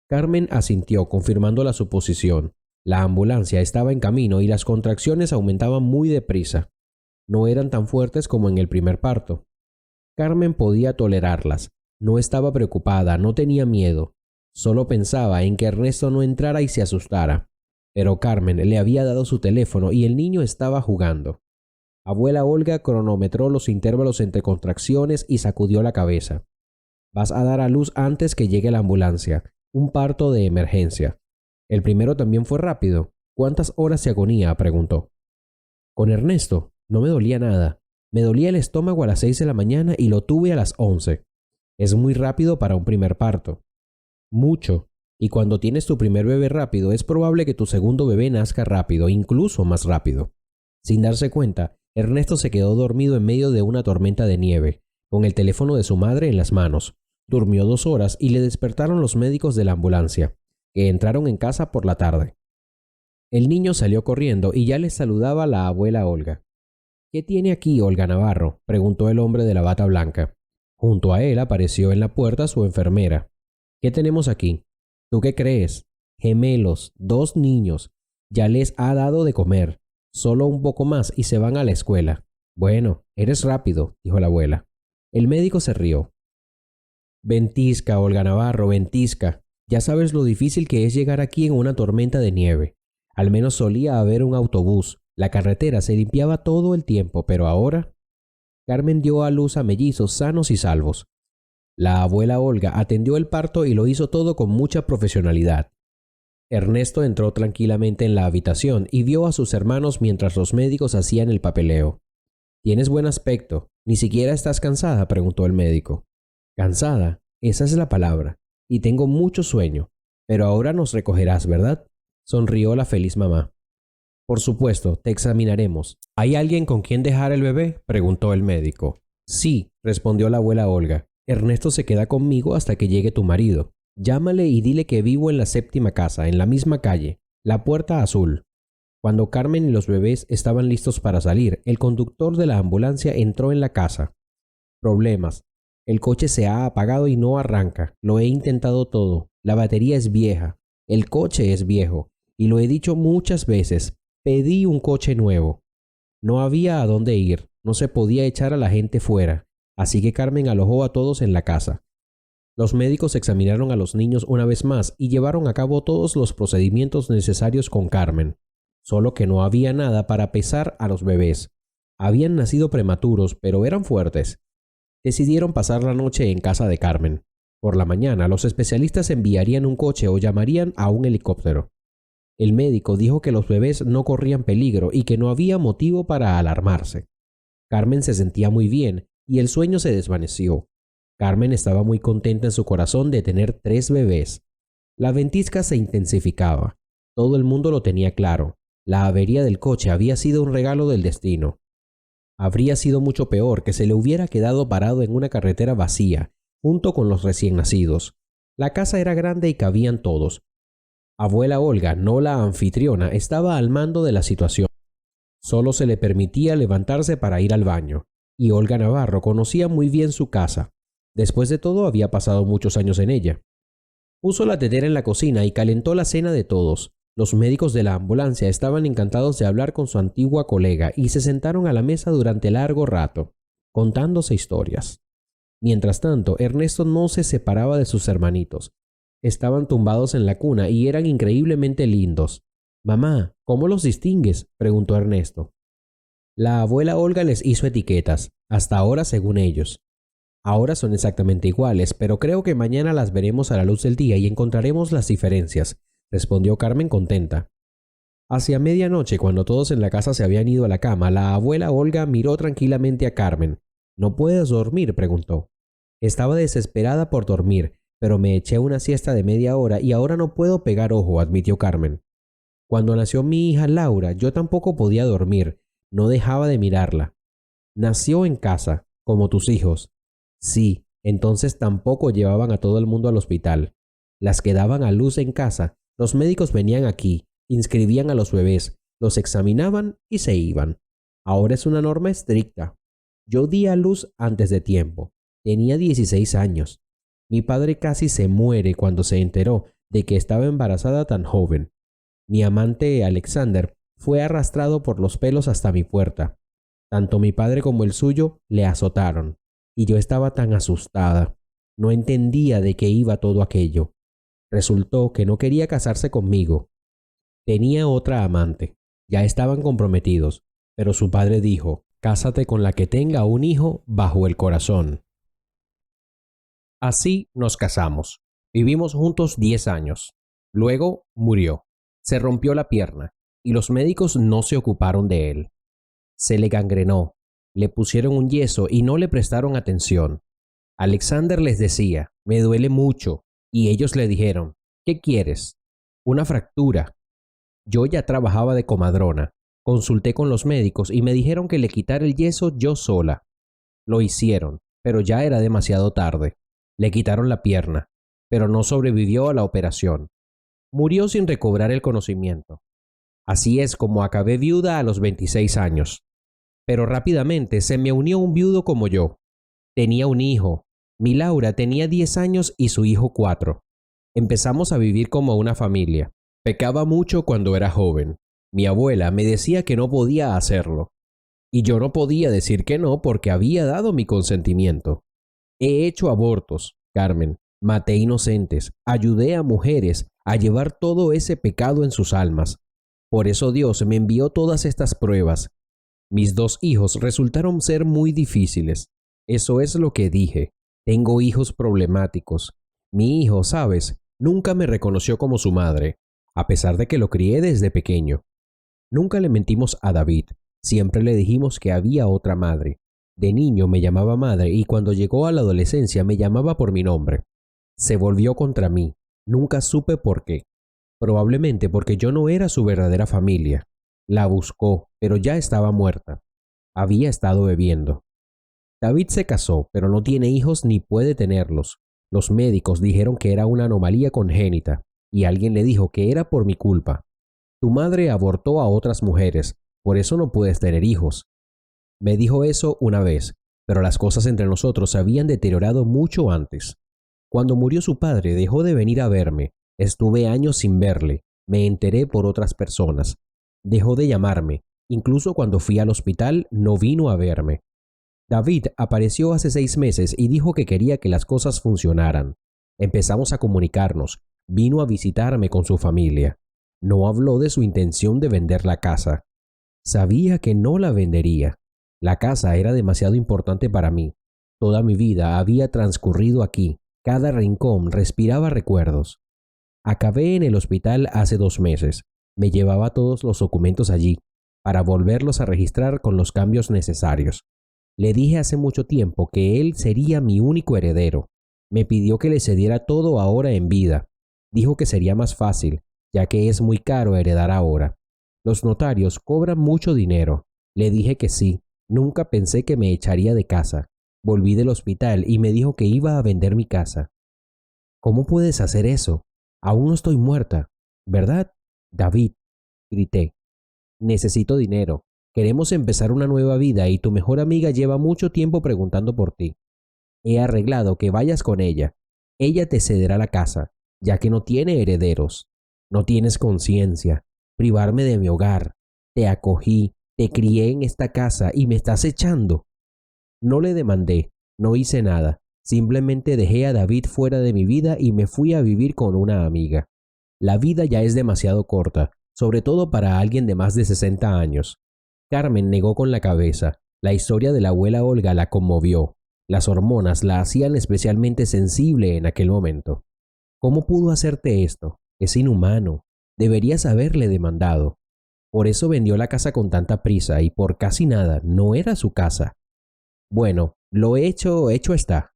Carmen asintió, confirmando la suposición. La ambulancia estaba en camino y las contracciones aumentaban muy deprisa. No eran tan fuertes como en el primer parto. Carmen podía tolerarlas. No estaba preocupada, no tenía miedo. Solo pensaba en que Ernesto no entrara y se asustara. Pero Carmen le había dado su teléfono y el niño estaba jugando. Abuela Olga cronometró los intervalos entre contracciones y sacudió la cabeza. Vas a dar a luz antes que llegue la ambulancia. Un parto de emergencia. El primero también fue rápido. ¿Cuántas horas de agonía?, preguntó. Con Ernesto no me dolía nada. Me dolía el estómago a las 6 de la mañana y lo tuve a las 11. Es muy rápido para un primer parto. Mucho. Y cuando tienes tu primer bebé rápido, es probable que tu segundo bebé nazca rápido, incluso más rápido. Sin darse cuenta, Ernesto se quedó dormido en medio de una tormenta de nieve, con el teléfono de su madre en las manos. Durmió 2 horas y le despertaron los médicos de la ambulancia, que entraron en casa por la tarde. El niño salió corriendo y ya le saludaba la abuela Olga. ¿Qué tiene aquí, Olga Navarro?, preguntó el hombre de la bata blanca. Junto a él apareció en la puerta su enfermera. ¿Qué tenemos aquí? ¿Tú qué crees? Gemelos, 2 niños. Ya les ha dado de comer. Solo un poco más y se van a la escuela. Bueno, eres rápido, dijo la abuela. El médico se rió. Ventisca, Olga Navarro, ventisca. Ya sabes lo difícil que es llegar aquí en una tormenta de nieve. Al menos solía haber un autobús. La carretera se limpiaba todo el tiempo, pero ahora... Carmen dio a luz a mellizos sanos y salvos. La abuela Olga atendió el parto y lo hizo todo con mucha profesionalidad. Ernesto entró tranquilamente en la habitación y vio a sus hermanos mientras los médicos hacían el papeleo. «Tienes buen aspecto. ¿Ni siquiera estás cansada?», preguntó el médico. «Cansada, esa es la palabra. Y tengo mucho sueño. Pero ahora nos recogerás, ¿verdad?», sonrió la feliz mamá. Por supuesto, te examinaremos. ¿Hay alguien con quien dejar el bebé?, preguntó el médico. Sí, respondió la abuela Olga. Ernesto se queda conmigo hasta que llegue tu marido. Llámale y dile que vivo en la 7ª casa, en la misma calle, la puerta azul. Cuando Carmen y los bebés estaban listos para salir, el conductor de la ambulancia entró en la casa. Problemas. El coche se ha apagado y no arranca. Lo he intentado todo. La batería es vieja. El coche es viejo. Y lo he dicho muchas veces. Pedí un coche nuevo. No había a dónde ir. No se podía echar a la gente fuera. Así que Carmen alojó a todos en la casa. Los médicos examinaron a los niños una vez más y llevaron a cabo todos los procedimientos necesarios con Carmen. Solo que no había nada para pesar a los bebés. Habían nacido prematuros, pero eran fuertes. Decidieron pasar la noche en casa de Carmen. Por la mañana, los especialistas enviarían un coche o llamarían a un helicóptero. El médico dijo que los bebés no corrían peligro y que no había motivo para alarmarse. Carmen se sentía muy bien y el sueño se desvaneció. Carmen estaba muy contenta en su corazón de tener 3 bebés. La ventisca se intensificaba. Todo el mundo lo tenía claro. La avería del coche había sido un regalo del destino. Habría sido mucho peor que se le hubiera quedado parado en una carretera vacía, junto con los recién nacidos. La casa era grande y cabían todos. Abuela Olga, no la anfitriona, estaba al mando de la situación. Solo se le permitía levantarse para ir al baño, y Olga Navarro conocía muy bien su casa. Después de todo, había pasado muchos años en ella. Puso la tetera en la cocina y calentó la cena de todos. Los médicos de la ambulancia estaban encantados de hablar con su antigua colega y se sentaron a la mesa durante largo rato, contándose historias. Mientras tanto, Ernesto no se separaba de sus hermanitos. Estaban tumbados en la cuna y eran increíblemente lindos. «Mamá, ¿cómo los distingues?», preguntó Ernesto. La abuela Olga les hizo etiquetas, hasta ahora según ellos. Ahora son exactamente iguales, pero creo que mañana las veremos a la luz del día y encontraremos las diferencias, respondió Carmen contenta. Hacia medianoche, cuando todos en la casa se habían ido a la cama, la abuela Olga miró tranquilamente a Carmen. «¿No puedes dormir?», preguntó. Estaba desesperada por dormir, pero me eché una siesta de media hora y ahora no puedo pegar ojo, admitió Carmen. Cuando nació mi hija Laura, yo tampoco podía dormir, no dejaba de mirarla. Nació en casa, como tus hijos. Sí, entonces tampoco llevaban a todo el mundo al hospital. Las que daban a luz en casa, los médicos venían aquí, inscribían a los bebés, los examinaban y se iban. Ahora es una norma estricta. Yo di a luz antes de tiempo. Tenía 16 años. Mi padre casi se muere cuando se enteró de que estaba embarazada tan joven. Mi amante Alexander fue arrastrado por los pelos hasta mi puerta. Tanto mi padre como el suyo le azotaron. Y yo estaba tan asustada. No entendía de qué iba todo aquello. Resultó que no quería casarse conmigo. Tenía otra amante. Ya estaban comprometidos. Pero su padre dijo: «Cásate con la que tenga un hijo bajo el corazón». Así nos casamos. Vivimos juntos 10 años. Luego murió. Se rompió la pierna y los médicos no se ocuparon de él. Se le gangrenó. Le pusieron un yeso y no le prestaron atención. Alexander les decía: «Me duele mucho», y ellos le dijeron: «¿Qué quieres?». «Una fractura». Yo ya trabajaba de comadrona. Consulté con los médicos y me dijeron que le quitara el yeso yo sola. Lo hicieron, pero ya era demasiado tarde. Le quitaron la pierna, pero no sobrevivió a la operación. Murió sin recobrar el conocimiento. Así es como acabé viuda a los 26 años. Pero rápidamente se me unió un viudo como yo. Tenía un hijo. Mi Laura tenía 10 años y su hijo 4. Empezamos a vivir como una familia. Pecaba mucho cuando era joven. Mi abuela me decía que no podía hacerlo. Y yo no podía decir que no porque había dado mi consentimiento. He hecho abortos, Carmen. Maté inocentes. Ayudé a mujeres a llevar todo ese pecado en sus almas. Por eso Dios me envió todas estas pruebas. Mis 2 hijos resultaron ser muy difíciles. Eso es lo que dije. Tengo hijos problemáticos. Mi hijo, ¿sabes?, nunca me reconoció como su madre, a pesar de que lo crié desde pequeño. Nunca le mentimos a David. Siempre le dijimos que había otra madre. De niño me llamaba madre y cuando llegó a la adolescencia me llamaba por mi nombre. Se volvió contra mí. Nunca supe por qué. probablemente porque yo no era su verdadera familia. La buscó, pero ya estaba muerta. Había estado bebiendo. David se casó, pero no tiene hijos ni puede tenerlos. Los médicos dijeron que era una anomalía congénita, y alguien le dijo que era por mi culpa. Tu madre abortó a otras mujeres, por eso no puedes tener hijos. Me dijo eso una vez, pero las cosas entre nosotros se habían deteriorado mucho antes. Cuando murió su padre dejó de venir a verme. Estuve años sin verle. Me enteré por otras personas. Dejó de llamarme. Incluso cuando fui al hospital no vino a verme. David apareció hace 6 meses y dijo que quería que las cosas funcionaran. Empezamos a comunicarnos. Vino a visitarme con su familia. No habló de su intención de vender la casa. Sabía que no la vendería. La casa era demasiado importante para mí. Toda mi vida había transcurrido aquí. Cada rincón respiraba recuerdos. Acabé en el hospital hace 2 meses. Me llevaba todos los documentos allí, para volverlos a registrar con los cambios necesarios. Le dije hace mucho tiempo que él sería mi único heredero. Me pidió que le cediera todo ahora en vida. Dijo que sería más fácil, ya que es muy caro heredar ahora. Los notarios cobran mucho dinero. Le dije que sí. Nunca pensé que me echaría de casa. Volví del hospital y me dijo que iba a vender mi casa. ¿Cómo puedes hacer eso? Aún no estoy muerta, ¿verdad? David, grité. Necesito dinero. Queremos empezar una nueva vida y tu mejor amiga lleva mucho tiempo preguntando por ti. He arreglado que vayas con ella. Ella te cederá la casa, ya que no tiene herederos. No tienes conciencia. Privarme de mi hogar. Te acogí, te crié en esta casa y me estás echando. No le demandé, no hice nada. Simplemente dejé a David fuera de mi vida y me fui a vivir con una amiga. La vida ya es demasiado corta, sobre todo para alguien de más de 60 años. Carmen negó con la cabeza. La historia de la abuela Olga la conmovió. Las hormonas la hacían especialmente sensible en aquel momento. ¿Cómo pudo hacerte esto? Es inhumano. Deberías haberle demandado. Por eso vendió la casa con tanta prisa y por casi nada. No era su casa. Bueno, lo hecho está.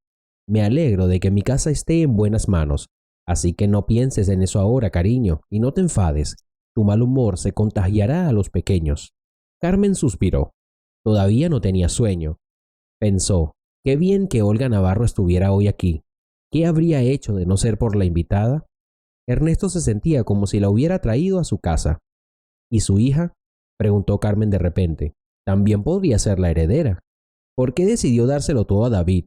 Me alegro de que mi casa esté en buenas manos. Así que no pienses en eso ahora, cariño, y no te enfades. Tu mal humor se contagiará a los pequeños. Carmen suspiró. Todavía no tenía sueño. Pensó, qué bien que Olga Navarro estuviera hoy aquí. ¿Qué habría hecho de no ser por la invitada? Ernesto se sentía como si la hubiera traído a su casa. ¿Y su hija? Preguntó Carmen de repente. También podría ser la heredera. ¿Por qué decidió dárselo todo a David?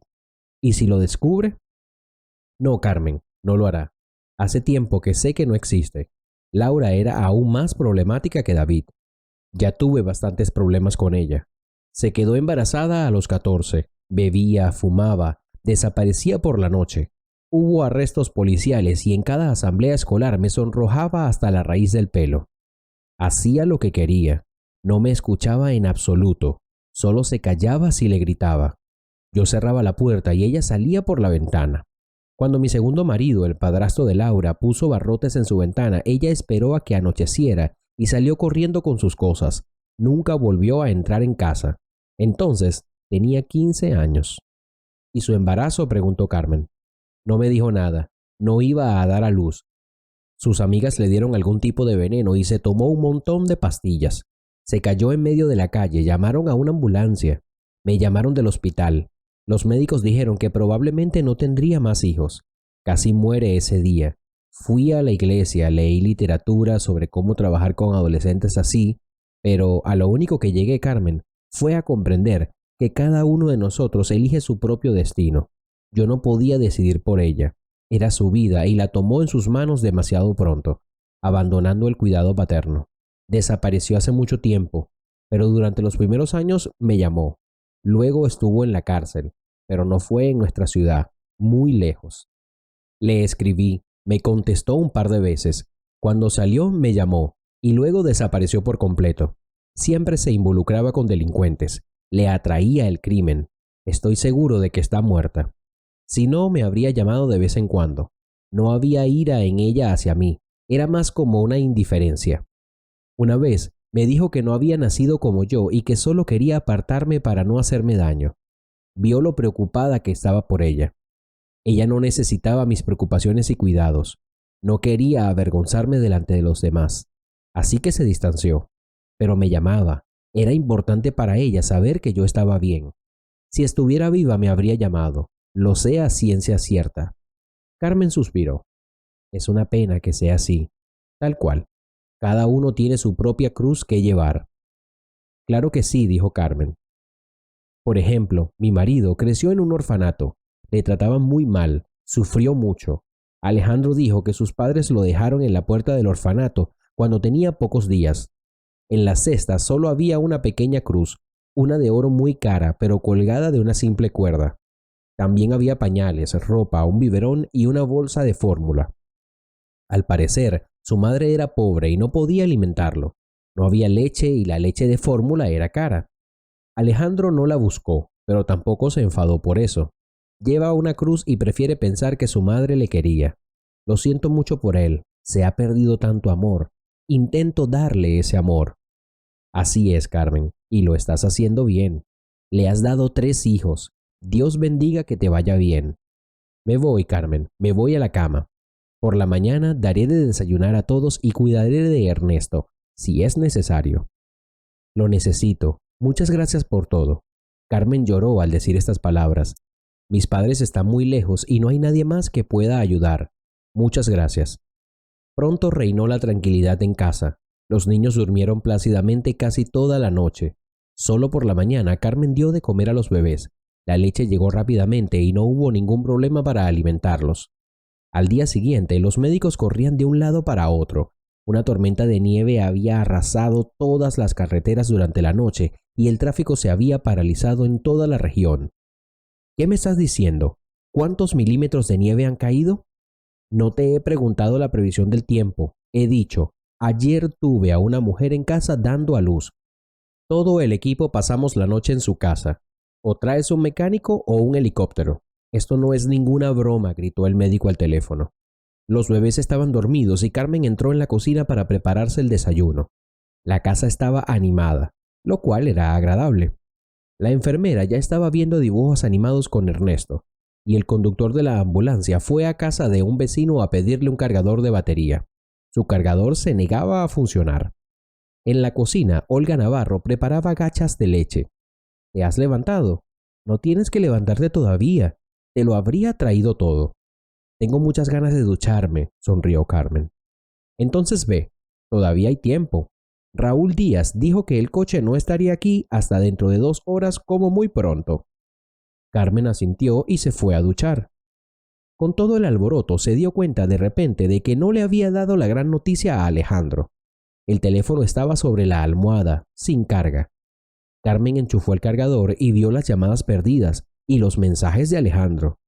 ¿Y si lo descubre? No, Carmen, no lo hará. Hace tiempo que sé que no existe. Laura era aún más problemática que David. Ya tuve bastantes problemas con ella. Se quedó embarazada a los 14. Bebía, fumaba, desaparecía por la noche. Hubo arrestos policiales y en cada asamblea escolar me sonrojaba hasta la raíz del pelo. Hacía lo que quería. No me escuchaba en absoluto. Solo se callaba si le gritaba. Yo cerraba la puerta y ella salía por la ventana. Cuando mi segundo marido, el padrastro de Laura, puso barrotes en su ventana, ella esperó a que anocheciera y salió corriendo con sus cosas. Nunca volvió a entrar en casa. Entonces tenía 15 años. ¿Y su embarazo?, preguntó Carmen. No me dijo nada. No iba a dar a luz. Sus amigas le dieron algún tipo de veneno y se tomó un montón de pastillas. Se cayó en medio de la calle. Llamaron a una ambulancia. Me llamaron del hospital. Los médicos dijeron que probablemente no tendría más hijos. Casi muere ese día. Fui a la iglesia, leí literatura sobre cómo trabajar con adolescentes así, pero a lo único que llegué, Carmen, fue a comprender que cada uno de nosotros elige su propio destino. Yo no podía decidir por ella. Era su vida y la tomó en sus manos demasiado pronto, abandonando el cuidado paterno. Desapareció hace mucho tiempo, pero durante los primeros años me llamó. Luego estuvo en la cárcel, pero no fue en nuestra ciudad, muy lejos. Le escribí, me contestó un par de veces. Cuando salió me llamó y luego desapareció por completo. Siempre se involucraba con delincuentes. Le atraía el crimen. Estoy seguro de que está muerta. Si no, me habría llamado de vez en cuando. No había ira en ella hacia mí. Era más como una indiferencia. Una vez me dijo que no había nacido como yo y que solo quería apartarme para no hacerme daño. Vio lo preocupada que estaba por ella. Ella no necesitaba mis preocupaciones y cuidados. No quería avergonzarme delante de los demás, así que se distanció. Pero me llamaba. Era importante para ella saber que yo estaba bien. Si estuviera viva me habría llamado. Lo sé a ciencia cierta. Carmen suspiró. Es una pena que sea así. Tal cual. Cada uno tiene su propia cruz que llevar. Claro que sí, dijo Carmen. Por ejemplo, mi marido creció en un orfanato. Le trataban muy mal. Sufrió mucho. Alejandro dijo que sus padres lo dejaron en la puerta del orfanato cuando tenía pocos días. En la cesta solo había una pequeña cruz, una de oro muy cara, pero colgada de una simple cuerda. También había pañales, ropa, un biberón y una bolsa de fórmula. Al parecer, su madre era pobre y no podía alimentarlo. No había leche y la leche de fórmula era cara. Alejandro no la buscó, pero tampoco se enfadó por eso. Lleva una cruz y prefiere pensar que su madre le quería. Lo siento mucho por él. Se ha perdido tanto amor. Intento darle ese amor. Así es, Carmen, y lo estás haciendo bien. Le has dado 3 hijos. Dios bendiga que te vaya bien. Me voy, Carmen, me voy a la cama. Por la mañana daré de desayunar a todos y cuidaré de Ernesto, si es necesario. Lo necesito. Muchas gracias por todo. Carmen lloró al decir estas palabras. Mis padres están muy lejos y no hay nadie más que pueda ayudar. Muchas gracias. Pronto reinó la tranquilidad en casa. Los niños durmieron plácidamente casi toda la noche. Solo por la mañana Carmen dio de comer a los bebés. La leche llegó rápidamente y no hubo ningún problema para alimentarlos. Al día siguiente, los médicos corrían de un lado para otro. Una tormenta de nieve había arrasado todas las carreteras durante la noche y el tráfico se había paralizado en toda la región. ¿Qué me estás diciendo? ¿Cuántos milímetros de nieve han caído? No te he preguntado la previsión del tiempo. He dicho, ayer tuve a una mujer en casa dando a luz. Todo el equipo pasamos la noche en su casa. O traes un mecánico o un helicóptero. Esto no es ninguna broma, gritó el médico al teléfono. Los bebés estaban dormidos y Carmen entró en la cocina para prepararse el desayuno. La casa estaba animada, lo cual era agradable. La enfermera ya estaba viendo dibujos animados con Ernesto, y el conductor de la ambulancia fue a casa de un vecino a pedirle un cargador de batería. Su cargador se negaba a funcionar. En la cocina, Olga Navarro preparaba gachas de leche. ¿Te has levantado? No tienes que levantarte todavía. Te lo habría traído todo. Tengo muchas ganas de ducharme, sonrió Carmen. Entonces ve, todavía hay tiempo. Raúl Díaz dijo que el coche no estaría aquí hasta dentro de 2 horas como muy pronto. Carmen asintió y se fue a duchar. Con todo el alboroto se dio cuenta de repente de que no le había dado la gran noticia a Alejandro. El teléfono estaba sobre la almohada, sin carga. Carmen enchufó el cargador y vio las llamadas perdidas y los mensajes de Alejandro.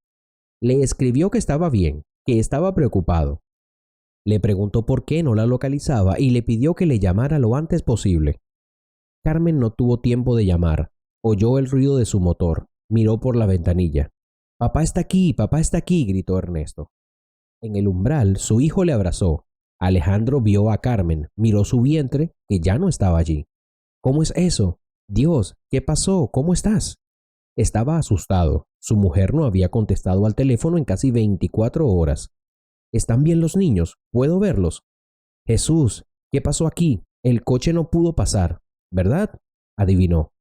Le escribió que estaba bien, que estaba preocupado. Le preguntó por qué no la localizaba y le pidió que le llamara lo antes posible. Carmen no tuvo tiempo de llamar. Oyó el ruido de su motor. Miró por la ventanilla. Papá está aquí, gritó Ernesto. En el umbral, su hijo le abrazó. Alejandro vio a Carmen, miró su vientre, que ya no estaba allí. ¿Cómo es eso? Dios, ¿qué pasó? ¿Cómo estás? Estaba asustado. Su mujer no había contestado al teléfono en casi 24 horas. ¿Están bien los niños? ¿Puedo verlos? Jesús, ¿qué pasó aquí? El coche no pudo pasar, ¿verdad? Adivinó.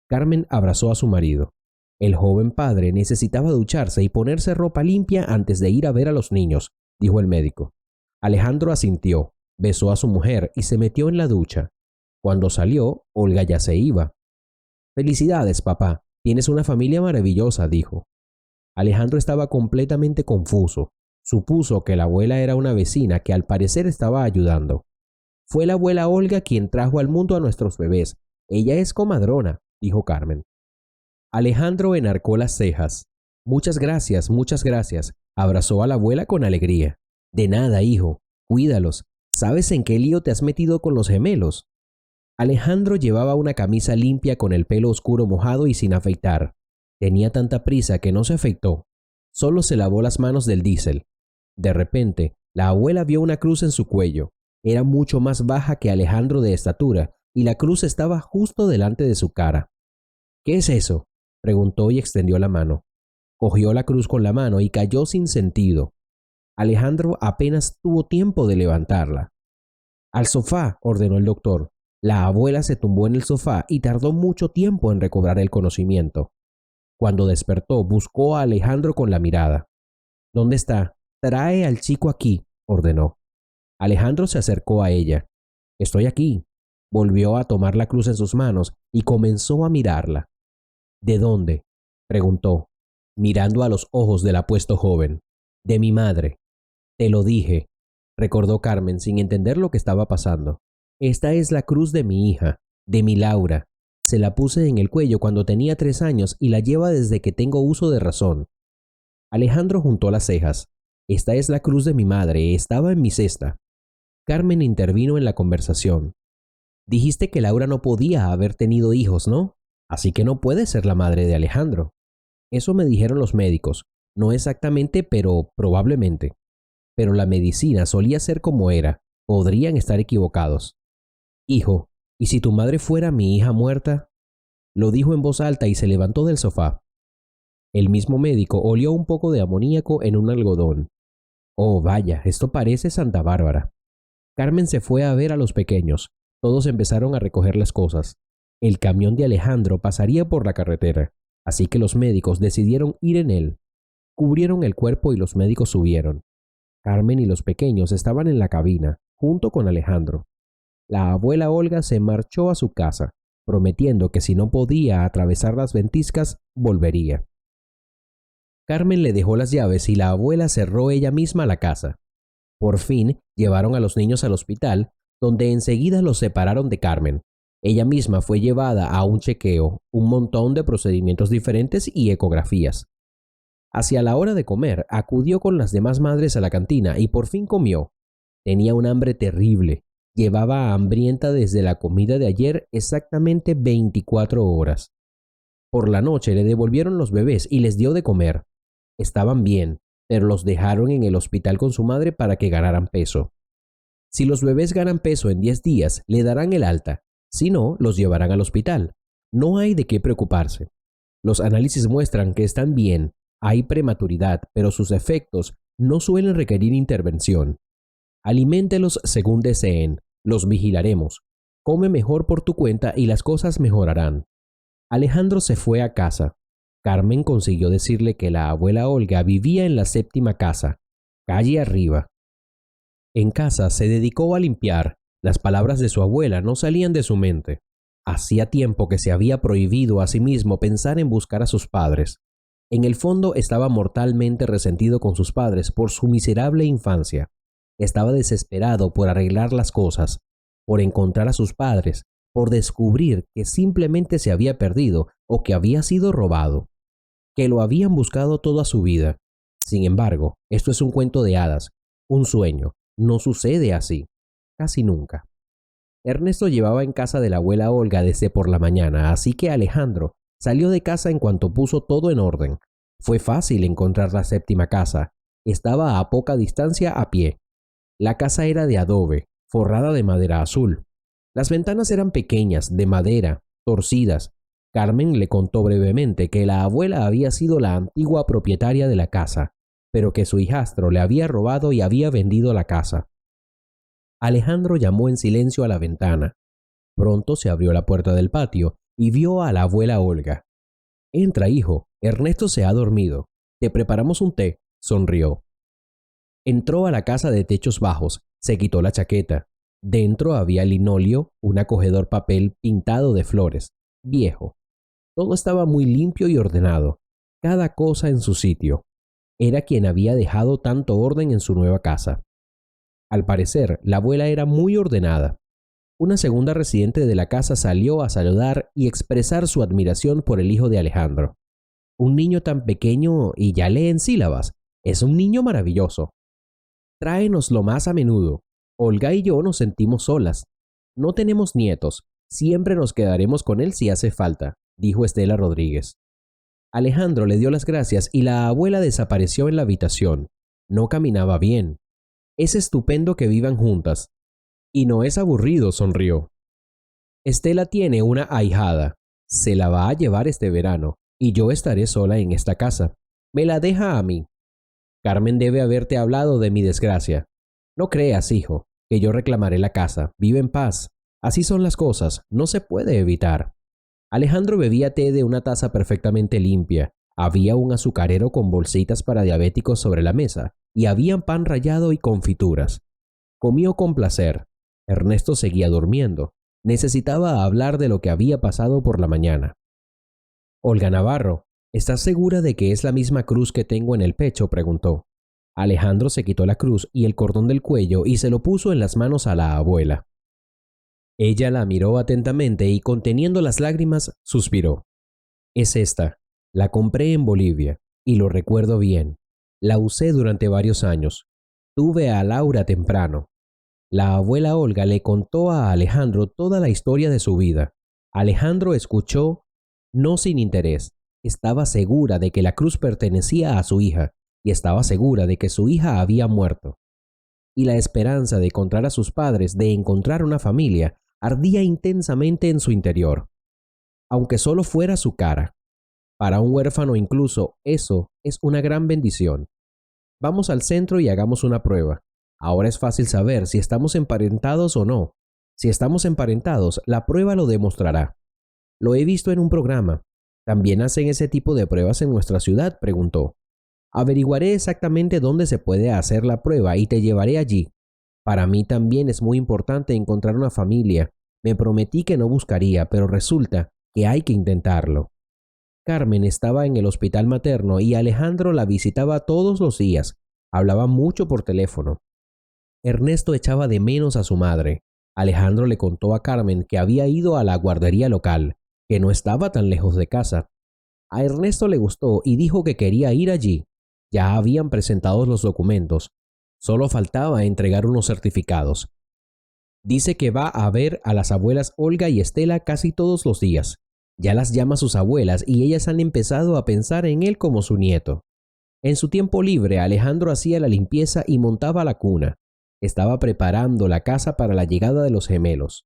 Carmen abrazó a su marido. El joven padre necesitaba ducharse y ponerse ropa limpia antes de ir a ver a los niños, dijo el médico. Alejandro asintió, besó a su mujer y se metió en la ducha. Cuando salió, Olga ya se iba. Felicidades, papá. Tienes una familia maravillosa, dijo. Alejandro estaba completamente confuso. Supuso que la abuela era una vecina que al parecer estaba ayudando. Fue la abuela Olga quien trajo al mundo a nuestros bebés. Ella es comadrona, dijo Carmen. Alejandro enarcó las cejas. Muchas gracias, abrazó a la abuela con alegría. De nada, hijo. Cuídalos. ¿Sabes en qué lío te has metido con los gemelos? Alejandro llevaba una camisa limpia con el pelo oscuro mojado y sin afeitar. Tenía tanta prisa que no se afeitó. Solo se lavó las manos del diésel. De repente, la abuela vio una cruz en su cuello. Era mucho más baja que Alejandro de estatura y la cruz estaba justo delante de su cara. ¿Qué es eso?, preguntó y extendió la mano. Cogió la cruz con la mano y cayó sin sentido. Alejandro apenas tuvo tiempo de levantarla. «Al sofá», ordenó el doctor. La abuela se tumbó en el sofá y tardó mucho tiempo en recobrar el conocimiento. Cuando despertó, buscó a Alejandro con la mirada. «¿Dónde está? Trae al chico aquí», ordenó. Alejandro se acercó a ella. «Estoy aquí». Volvió a tomar la cruz en sus manos y comenzó a mirarla. «¿De dónde?», preguntó, mirando a los ojos del apuesto joven. «De mi madre». «Te lo dije», recordó Carmen sin entender lo que estaba pasando. «Esta es la cruz de mi hija, de mi Laura. Se la puse en el cuello cuando tenía 3 años y la lleva desde que tengo uso de razón». Alejandro juntó las cejas. «Esta es la cruz de mi madre, estaba en mi cesta». Carmen intervino en la conversación. «Dijiste que Laura no podía haber tenido hijos, ¿no? Así que no puede ser la madre de Alejandro». «Eso me dijeron los médicos. No exactamente, pero probablemente. Pero la medicina solía ser como era. Podrían estar equivocados». «Hijo, ¿y si tu madre fuera mi hija muerta?», lo dijo en voz alta y se levantó del sofá. El mismo médico olió un poco de amoníaco en un algodón. «Oh, vaya, esto parece Santa Bárbara». Carmen se fue a ver a los pequeños. Todos empezaron a recoger las cosas. El camión de Alejandro pasaría por la carretera, así que los médicos decidieron ir en él. Cubrieron el cuerpo y los médicos subieron. Carmen y los pequeños estaban en la cabina, junto con Alejandro. La abuela Olga se marchó a su casa, prometiendo que si no podía atravesar las ventiscas, volvería. Carmen le dejó las llaves y la abuela cerró ella misma la casa. Por fin llevaron a los niños al hospital, donde enseguida los separaron de Carmen. Ella misma fue llevada a un chequeo, un montón de procedimientos diferentes y ecografías. Hacia la hora de comer, acudió con las demás madres a la cantina y por fin comió. Tenía un hambre terrible. Llevaba hambrienta desde la comida de ayer exactamente 24 horas. Por la noche le devolvieron los bebés y les dio de comer. Estaban bien, pero los dejaron en el hospital con su madre para que ganaran peso. Si los bebés ganan peso en 10 días, le darán el alta. Si no, los llevarán al hospital. No hay de qué preocuparse. Los análisis muestran que están bien. Hay prematuridad, pero sus efectos no suelen requerir intervención. Aliméntelos según deseen. Los vigilaremos. Come mejor por tu cuenta y las cosas mejorarán. Alejandro se fue a casa. Carmen consiguió decirle que la abuela Olga vivía en la 7ª casa, calle arriba. En casa se dedicó a limpiar. Las palabras de su abuela no salían de su mente. Hacía tiempo que se había prohibido a sí mismo pensar en buscar a sus padres. En el fondo estaba mortalmente resentido con sus padres por su miserable infancia. Estaba desesperado por arreglar las cosas, por encontrar a sus padres, por descubrir que simplemente se había perdido o que había sido robado, que lo habían buscado toda su vida. Sin embargo, esto es un cuento de hadas, un sueño. No sucede así, casi nunca. Ernesto llevaba en casa de la abuela Olga desde por la mañana, así que Alejandro salió de casa en cuanto puso todo en orden. Fue fácil encontrar la 7ª casa. Estaba a poca distancia a pie. La casa era de adobe, forrada de madera azul. Las ventanas eran pequeñas, de madera, torcidas. Carmen le contó brevemente que la abuela había sido la antigua propietaria de la casa, pero que su hijastro le había robado y había vendido la casa. Alejandro llamó en silencio a la ventana. Pronto se abrió la puerta del patio y vio a la abuela Olga. «Entra, hijo. Ernesto se ha dormido. Te preparamos un té», sonrió. Entró a la casa de techos bajos, se quitó la chaqueta. Dentro había linóleo, un acogedor papel pintado de flores, viejo. Todo estaba muy limpio y ordenado, cada cosa en su sitio. Era quien había dejado tanto orden en su nueva casa. Al parecer, la abuela era muy ordenada. Una segunda residente de la casa salió a saludar y expresar su admiración por el hijo de Alejandro. «Un niño tan pequeño y ya lee en sílabas. Es un niño maravilloso. Tráenoslo más a menudo. Olga y yo nos sentimos solas. No tenemos nietos. Siempre nos quedaremos con él si hace falta», dijo Estela Rodríguez. Alejandro le dio las gracias y la abuela desapareció en la habitación. No caminaba bien. «Es estupendo que vivan juntas». «Y no es aburrido», sonrió. «Estela tiene una ahijada. Se la va a llevar este verano y yo estaré sola en esta casa. Me la deja a mí». Carmen debe haberte hablado de mi desgracia. No creas, hijo, que yo reclamaré la casa. Vive en paz. Así son las cosas. No se puede evitar. Alejandro bebía té de una taza perfectamente limpia. Había un azucarero con bolsitas para diabéticos sobre la mesa y había pan rallado y confituras. Comió con placer. Ernesto seguía durmiendo. Necesitaba hablar de lo que había pasado por la mañana. Olga Navarro, ¿estás segura de que es la misma cruz que tengo en el pecho?, preguntó. Alejandro se quitó la cruz y el cordón del cuello y se lo puso en las manos a la abuela. Ella la miró atentamente y, conteniendo las lágrimas, suspiró. Es esta. La compré en Bolivia y lo recuerdo bien. La usé durante varios años. Tuve a Laura temprano. La abuela Olga le contó a Alejandro toda la historia de su vida. Alejandro escuchó, no sin interés. Estaba segura de que la cruz pertenecía a su hija y estaba segura de que su hija había muerto. Y la esperanza de encontrar a sus padres, de encontrar una familia, ardía intensamente en su interior. Aunque solo fuera su cara. Para un huérfano incluso, eso es una gran bendición. Vamos al centro y hagamos una prueba. Ahora es fácil saber si estamos emparentados o no. Si estamos emparentados, la prueba lo demostrará. Lo he visto en un programa. ¿También hacen ese tipo de pruebas en nuestra ciudad?, preguntó. Averiguaré exactamente dónde se puede hacer la prueba y te llevaré allí. Para mí también es muy importante encontrar una familia. Me prometí que no buscaría, pero resulta que hay que intentarlo. Carmen estaba en el hospital materno y Alejandro la visitaba todos los días. Hablaba mucho por teléfono. Ernesto echaba de menos a su madre. Alejandro le contó a Carmen que había ido a la guardería local, que no estaba tan lejos de casa. A Ernesto le gustó y dijo que quería ir allí. Ya habían presentado los documentos. Solo faltaba entregar unos certificados. Dice que va a ver a las abuelas Olga y Estela casi todos los días. Ya las llama sus abuelas y ellas han empezado a pensar en él como su nieto. En su tiempo libre, Alejandro hacía la limpieza y montaba la cuna. Estaba preparando la casa para la llegada de los gemelos.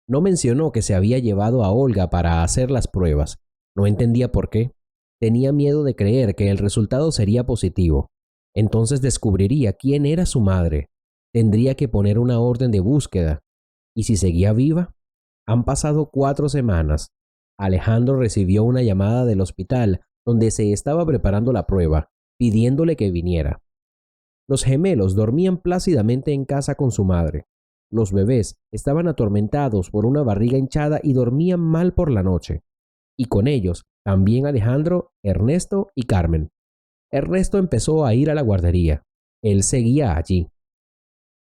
No mencionó que se había llevado a Olga para hacer las pruebas. No entendía por qué. Tenía miedo de creer que el resultado sería positivo. Entonces descubriría quién era su madre. Tendría que poner una orden de búsqueda. ¿Y si seguía viva? Han pasado 4 semanas. Alejandro recibió una llamada del hospital donde se estaba preparando la prueba, pidiéndole que viniera. Los gemelos dormían plácidamente en casa con su madre. Los bebés estaban atormentados por una barriga hinchada y dormían mal por la noche. Y con ellos también Alejandro, Ernesto y Carmen. Ernesto empezó a ir a la guardería. Él seguía allí.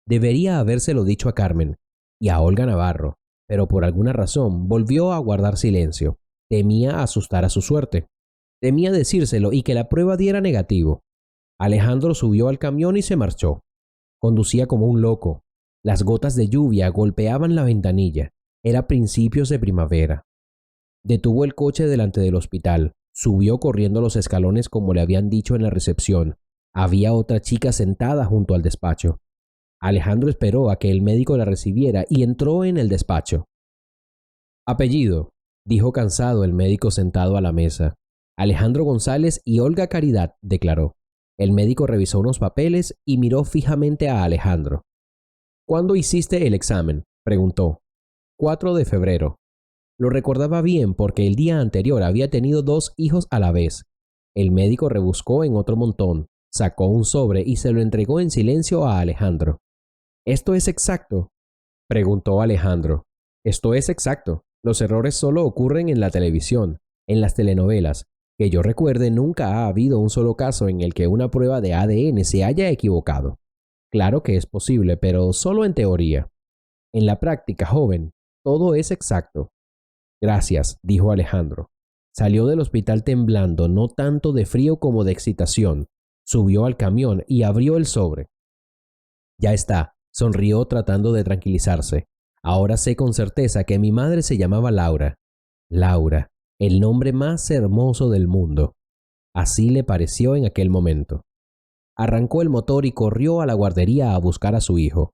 Debería habérselo dicho a Carmen y a Olga Navarro, pero por alguna razón volvió a guardar silencio. Temía asustar a su suerte. Temía decírselo y que la prueba diera negativo. Alejandro subió al camión y se marchó. Conducía como un loco. Las gotas de lluvia golpeaban la ventanilla. Era principios de primavera. Detuvo el coche delante del hospital. Subió corriendo los escalones como le habían dicho en la recepción. Había otra chica sentada junto al despacho. Alejandro esperó a que el médico la recibiera y entró en el despacho. Apellido, dijo cansado el médico sentado a la mesa. Alejandro González y Olga Caridad, declaró. El médico revisó unos papeles y miró fijamente a Alejandro. ¿Cuándo hiciste el examen?, preguntó. 4 de febrero. Lo recordaba bien porque el día anterior había tenido 2 hijos a la vez. El médico rebuscó en otro montón, sacó un sobre y se lo entregó en silencio a Alejandro. ¿Esto es exacto?, preguntó Alejandro. Esto es exacto. Los errores solo ocurren en la televisión, en las telenovelas. Que yo recuerde, nunca ha habido un solo caso en el que una prueba de ADN se haya equivocado. Claro que es posible, pero solo en teoría. En la práctica, joven, todo es exacto. Gracias, dijo Alejandro. Salió del hospital temblando, no tanto de frío como de excitación. Subió al camión y abrió el sobre. Ya está, sonrió tratando de tranquilizarse. Ahora sé con certeza que mi madre se llamaba Laura. Laura, el nombre más hermoso del mundo. Así le pareció en aquel momento. Arrancó el motor y corrió a la guardería a buscar a su hijo.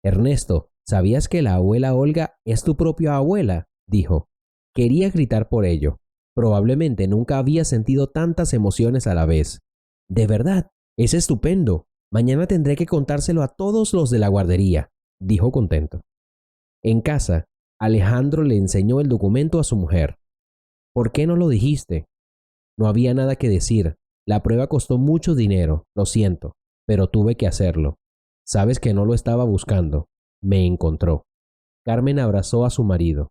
Ernesto, ¿sabías que la abuela Olga es tu propia abuela?, dijo. Quería gritar por ello. Probablemente nunca había sentido tantas emociones a la vez. ¿De verdad? Es estupendo. Mañana tendré que contárselo a todos los de la guardería, dijo contento. En casa, Alejandro le enseñó el documento a su mujer. ¿Por qué no lo dijiste? No había nada que decir. La prueba costó mucho dinero, lo siento, pero tuve que hacerlo. Sabes que no lo estaba buscando. Me encontró. Carmen abrazó a su marido.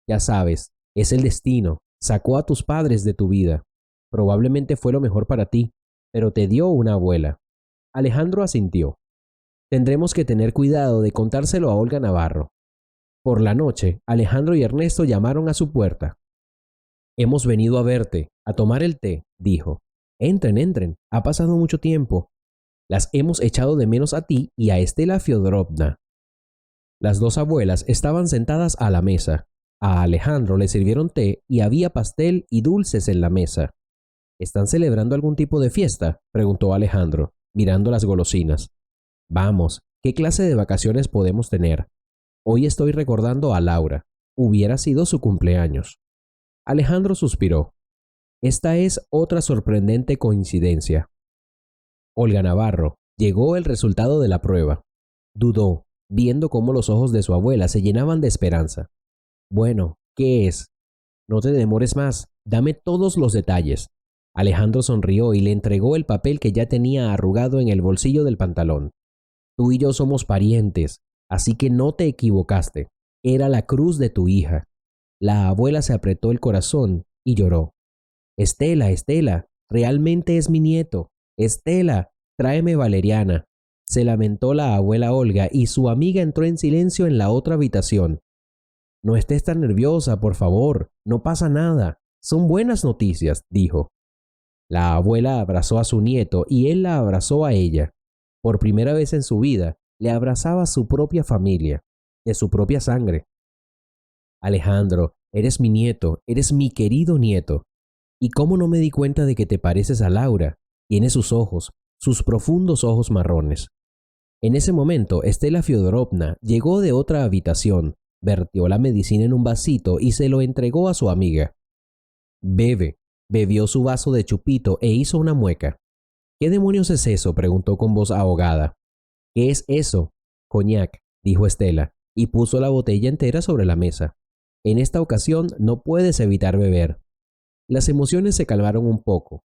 Ya sabes, es el destino. Sacó a tus padres de tu vida. Probablemente fue lo mejor para ti, pero te dio una abuela. Alejandro asintió. Tendremos que tener cuidado de contárselo a Olga Navarro. Por la noche, Alejandro y Ernesto llamaron a su puerta. Hemos venido a verte, a tomar el té, dijo. Entren, entren. Ha pasado mucho tiempo. Las hemos echado de menos a ti y a Estela Fyodorovna. Las dos abuelas estaban sentadas a la mesa. A Alejandro le sirvieron té y había pastel y dulces en la mesa. ¿Están celebrando algún tipo de fiesta?, preguntó Alejandro, mirando las golosinas. Vamos, ¿qué clase de vacaciones podemos tener? Hoy estoy recordando a Laura. Hubiera sido su cumpleaños. Alejandro suspiró. Esta es otra sorprendente coincidencia. Olga Navarro. Llegó el resultado de la prueba. Dudó, viendo cómo los ojos de su abuela se llenaban de esperanza. Bueno, ¿qué es? No te demores más. Dame todos los detalles. Alejandro sonrió y le entregó el papel que ya tenía arrugado en el bolsillo del pantalón. Tú y yo somos parientes, así que no te equivocaste. Era la cruz de tu hija. La abuela se apretó el corazón y lloró. Estela, Estela, realmente es mi nieto. Estela, tráeme valeriana. Se lamentó la abuela Olga y su amiga entró en silencio en la otra habitación. No estés tan nerviosa, por favor. No pasa nada. Son buenas noticias, dijo. La abuela abrazó a su nieto y él la abrazó a ella. Por primera vez en su vida, le abrazaba a su propia familia, de su propia sangre. Alejandro, eres mi nieto, eres mi querido nieto. ¿Y cómo no me di cuenta de que te pareces a Laura? Tiene sus ojos, sus profundos ojos marrones. En ese momento, Estela Fyodorovna llegó de otra habitación, vertió la medicina en un vasito y se lo entregó a su amiga. Bebe. Bebió su vaso de chupito e hizo una mueca. ¿Qué demonios es eso?, preguntó con voz ahogada. ¿Qué es eso? Coñac, dijo Estela, y puso la botella entera sobre la mesa. En esta ocasión no puedes evitar beber. Las emociones se calmaron un poco.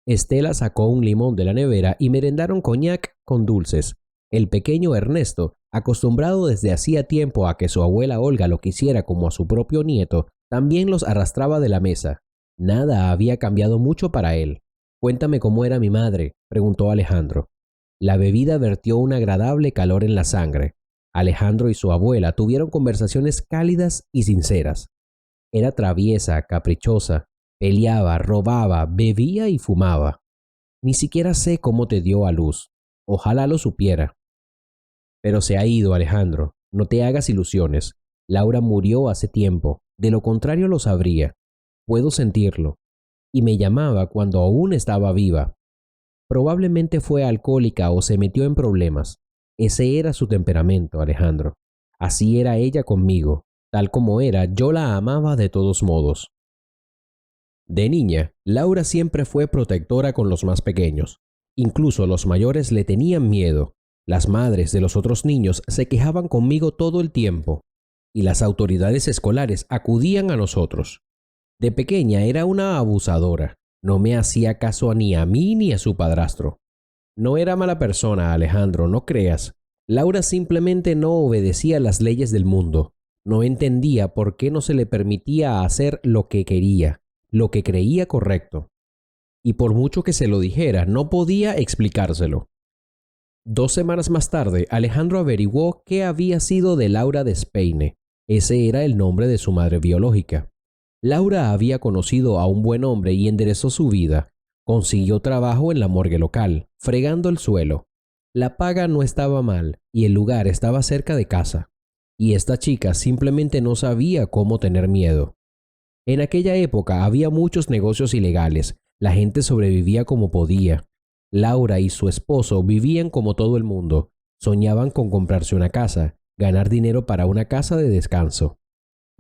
Estela sacó un limón de la nevera y merendaron coñac con dulces. El pequeño Ernesto, acostumbrado desde hacía tiempo a que su abuela Olga lo quisiera como a su propio nieto, también los arrastraba de la mesa. Nada había cambiado mucho para él. Cuéntame cómo era mi madre, preguntó Alejandro. La bebida vertió un agradable calor en la sangre. Alejandro y su abuela tuvieron conversaciones cálidas y sinceras. Era traviesa, caprichosa, peleaba, robaba, bebía y fumaba. Ni siquiera sé cómo te dio a luz. Ojalá lo supiera. Pero se ha ido, Alejandro. No te hagas ilusiones. Laura murió hace tiempo. De lo contrario lo sabría. Puedo sentirlo. Y me llamaba cuando aún estaba viva. Probablemente fue alcohólica o se metió en problemas. Ese era su temperamento, Alejandro. Así era ella conmigo. Tal como era, yo la amaba de todos modos. De niña, Laura siempre fue protectora con los más pequeños. Incluso los mayores le tenían miedo. Las madres de los otros niños se quejaban conmigo todo el tiempo. Y las autoridades escolares acudían a nosotros. De pequeña era una abusadora. No me hacía caso ni a mí ni a su padrastro. No era mala persona, Alejandro, no creas. Laura simplemente no obedecía las leyes del mundo. No entendía por qué no se le permitía hacer lo que quería, lo que creía correcto. Y por mucho que se lo dijera, no podía explicárselo. 2 semanas más tarde, Alejandro averiguó qué había sido de Laura Despeine. Ese era el nombre de su madre biológica. Laura había conocido a un buen hombre y enderezó su vida. Consiguió trabajo en la morgue local, fregando el suelo. La paga no estaba mal y el lugar estaba cerca de casa. Y esta chica simplemente no sabía cómo tener miedo. En aquella época había muchos negocios ilegales. La gente sobrevivía como podía. Laura y su esposo vivían como todo el mundo. Soñaban con comprarse una casa, ganar dinero para una casa de descanso.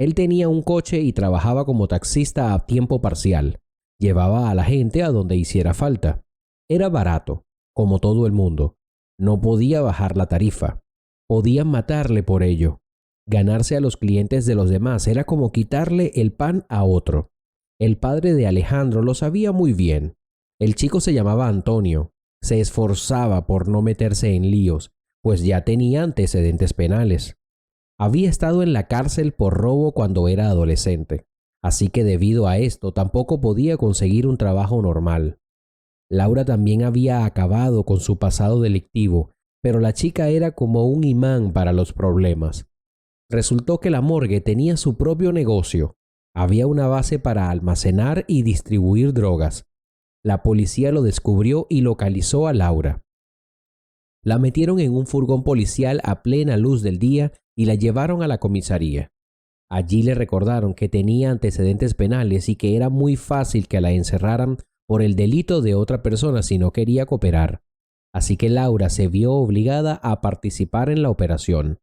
Él tenía un coche y trabajaba como taxista a tiempo parcial. Llevaba a la gente a donde hiciera falta. Era barato. como todo el mundo. No podía bajar la tarifa. Podían matarle por ello. Ganarse a los clientes de los demás era como quitarle el pan a otro. El padre de Alejandro lo sabía muy bien. El chico se llamaba Antonio. Se esforzaba por no meterse en líos, pues ya tenía antecedentes penales. Había estado en la cárcel por robo cuando era adolescente, así que debido a esto tampoco podía conseguir un trabajo normal. Laura también había acabado con su pasado delictivo, pero la chica era como un imán para los problemas. Resultó que la morgue tenía su propio negocio. Había una base para almacenar y distribuir drogas. La policía lo descubrió y localizó a Laura. La metieron en un furgón policial a plena luz del día y la llevaron a la comisaría. Allí le recordaron que tenía antecedentes penales y que era muy fácil que la encerraran por el delito de otra persona si no quería cooperar. Así que Laura se vio obligada a participar en la operación.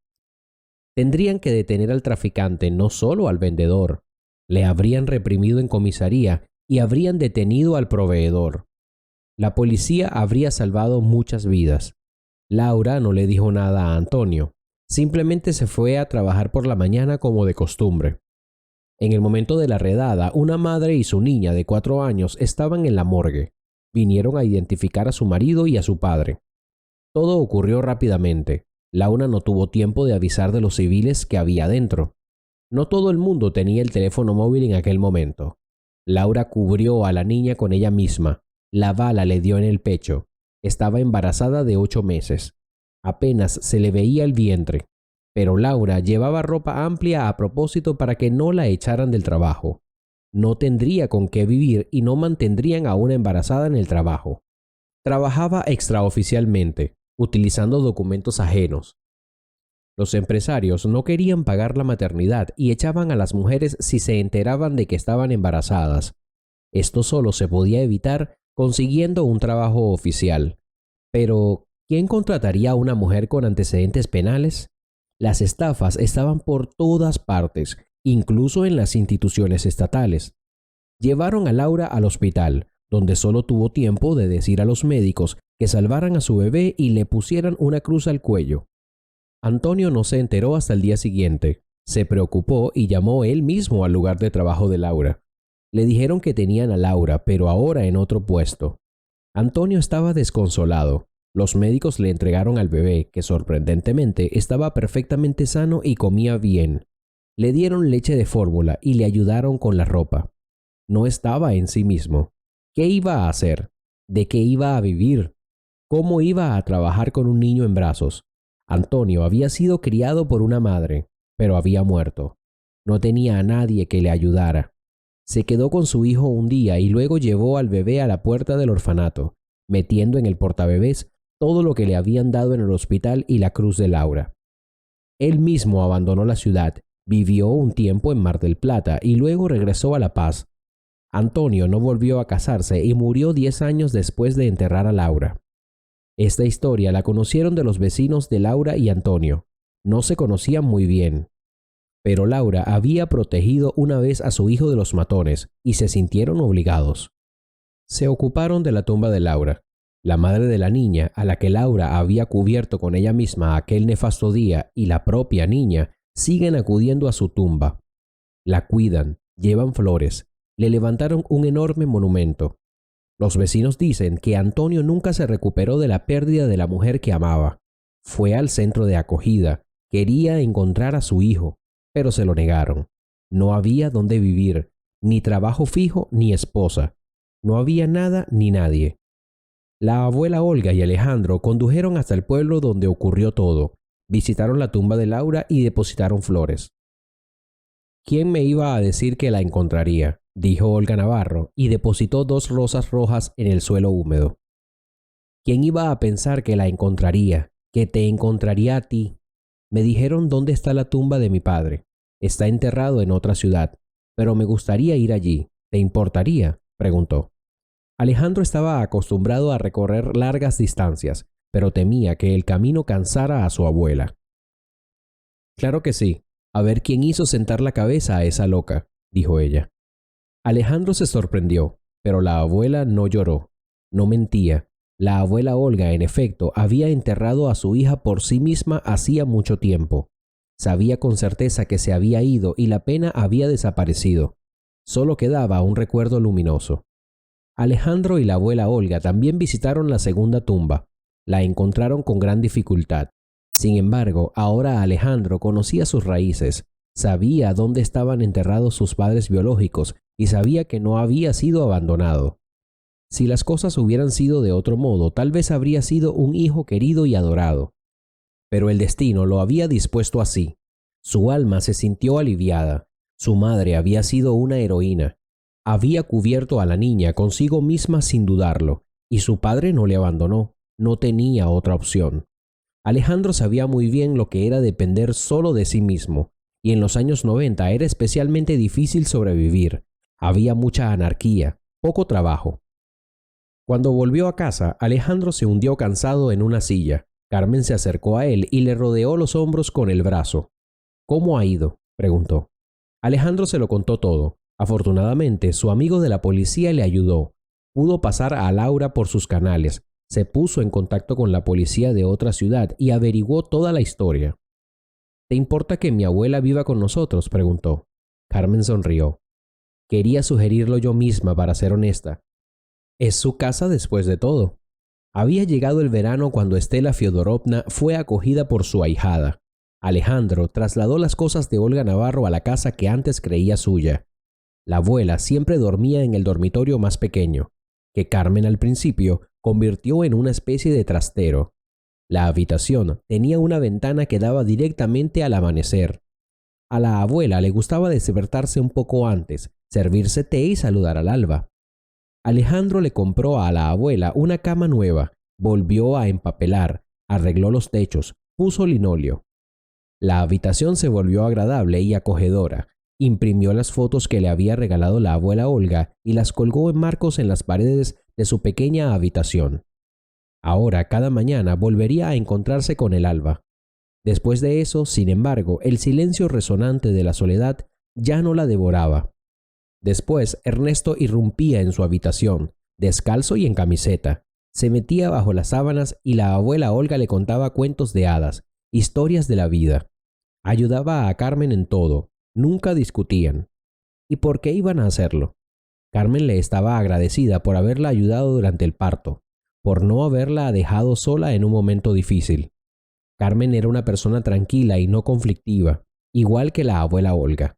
Tendrían que detener al traficante, no solo al vendedor. Le habrían reprimido en comisaría y habrían detenido al proveedor. La policía habría salvado muchas vidas. Laura no le dijo nada a Antonio. Simplemente se fue a trabajar por la mañana como de costumbre. En el momento de la redada, una madre y su niña de 4 años estaban en la morgue. Vinieron a identificar a su marido y a su padre. Todo ocurrió rápidamente. Laura no tuvo tiempo de avisar de los civiles que había dentro. No todo el mundo tenía el teléfono móvil en aquel momento. Laura cubrió a la niña con ella misma. La bala le dio en el pecho. Estaba embarazada de 8 meses. Apenas se le veía el vientre, pero Laura llevaba ropa amplia a propósito para que no la echaran del trabajo. No tendría con qué vivir y no mantendrían a una embarazada en el trabajo. Trabajaba extraoficialmente, utilizando documentos ajenos. Los empresarios no querían pagar la maternidad y echaban a las mujeres si se enteraban de que estaban embarazadas. Esto solo se podía evitar consiguiendo un trabajo oficial. Pero ¿quién contrataría a una mujer con antecedentes penales? Las estafas estaban por todas partes, incluso en las instituciones estatales. Llevaron a Laura al hospital, donde solo tuvo tiempo de decir a los médicos que salvaran a su bebé y le pusieran una cruz al cuello. Antonio no se enteró hasta el día siguiente. Se preocupó y llamó él mismo al lugar de trabajo de Laura. Le dijeron que tenían a Laura, pero ahora en otro puesto. Antonio estaba desconsolado. Los médicos le entregaron al bebé, que sorprendentemente estaba perfectamente sano y comía bien. Le dieron leche de fórmula y le ayudaron con la ropa. No estaba en sí mismo. ¿Qué iba a hacer? ¿De qué iba a vivir? ¿Cómo iba a trabajar con un niño en brazos? Antonio había sido criado por una madre, pero había muerto. No tenía a nadie que le ayudara. Se quedó con su hijo un día y luego llevó al bebé a la puerta del orfanato, metiendo en el portabebés todo lo que le habían dado en el hospital y la cruz de Laura. Él mismo abandonó la ciudad, vivió un tiempo en Mar del Plata y luego regresó a La Paz. Antonio no volvió a casarse y murió 10 años después de enterrar a Laura. Esta historia la conocieron de los vecinos de Laura y Antonio. No se conocían muy bien. Pero Laura había protegido una vez a su hijo de los matones y se sintieron obligados. Se ocuparon de la tumba de Laura. La madre de la niña, a la que Laura había cubierto con ella misma aquel nefasto día, y la propia niña, siguen acudiendo a su tumba. La cuidan, llevan flores, le levantaron un enorme monumento. Los vecinos dicen que Antonio nunca se recuperó de la pérdida de la mujer que amaba. Fue al centro de acogida, quería encontrar a su hijo, pero se lo negaron. No había dónde vivir, ni trabajo fijo ni esposa. No había nada ni nadie. La abuela Olga y Alejandro condujeron hasta el pueblo donde ocurrió todo, visitaron la tumba de Laura y depositaron flores. ¿Quién me iba a decir que la encontraría?, dijo Olga Navarro, y depositó 2 rosas rojas en el suelo húmedo. ¿Quién iba a pensar que la encontraría, que te encontraría a ti? Me dijeron dónde está la tumba de mi padre. Está enterrado en otra ciudad, pero me gustaría ir allí. ¿Te importaría?, preguntó. Alejandro estaba acostumbrado a recorrer largas distancias, pero temía que el camino cansara a su abuela. Claro que sí. A ver quién hizo sentar la cabeza a esa loca, dijo ella. Alejandro se sorprendió, pero la abuela no lloró, no mentía. La abuela Olga, en efecto, había enterrado a su hija por sí misma hacía mucho tiempo. Sabía con certeza que se había ido y la pena había desaparecido. Solo quedaba un recuerdo luminoso. Alejandro y la abuela Olga también visitaron la segunda tumba. La encontraron con gran dificultad. Sin embargo, ahora Alejandro conocía sus raíces, sabía dónde estaban enterrados sus padres biológicos y sabía que no había sido abandonado. Si las cosas hubieran sido de otro modo, tal vez habría sido un hijo querido y adorado. Pero el destino lo había dispuesto así. Su alma se sintió aliviada. Su madre había sido una heroína. Había cubierto a la niña consigo misma sin dudarlo, y su padre no le abandonó. No tenía otra opción. Alejandro sabía muy bien lo que era depender solo de sí mismo, y en los años 90 era especialmente difícil sobrevivir. Había mucha anarquía, poco trabajo. Cuando volvió a casa, Alejandro se hundió cansado en una silla. Carmen se acercó a él y le rodeó los hombros con el brazo. «¿Cómo ha ido?», preguntó. Alejandro se lo contó todo. Afortunadamente, su amigo de la policía le ayudó. Pudo pasar a Laura por sus canales. Se puso en contacto con la policía de otra ciudad y averiguó toda la historia. «¿Te importa que mi abuela viva con nosotros?», preguntó. Carmen sonrió. «Quería sugerirlo yo misma, para ser honesta. Es su casa después de todo». Había llegado el verano cuando Estela Fiodorovna fue acogida por su ahijada. Alejandro trasladó las cosas de Olga Navarro a la casa que antes creía suya. La abuela siempre dormía en el dormitorio más pequeño, que Carmen al principio convirtió en una especie de trastero. La habitación tenía una ventana que daba directamente al amanecer. A la abuela le gustaba despertarse un poco antes, servirse té y saludar al alba. Alejandro le compró a la abuela una cama nueva, volvió a empapelar, arregló los techos, puso linóleo. La habitación se volvió agradable y acogedora. Imprimió las fotos que le había regalado la abuela Olga y las colgó en marcos en las paredes de su pequeña habitación. Ahora, cada mañana volvería a encontrarse con el alba. Después de eso, sin embargo, el silencio resonante de la soledad ya no la devoraba. Después, Ernesto irrumpía en su habitación, descalzo y en camiseta. Se metía bajo las sábanas y la abuela Olga le contaba cuentos de hadas, historias de la vida. Ayudaba a Carmen en todo, nunca discutían. ¿Y por qué iban a hacerlo? Carmen le estaba agradecida por haberla ayudado durante el parto, por no haberla dejado sola en un momento difícil. Carmen era una persona tranquila y no conflictiva, igual que la abuela Olga.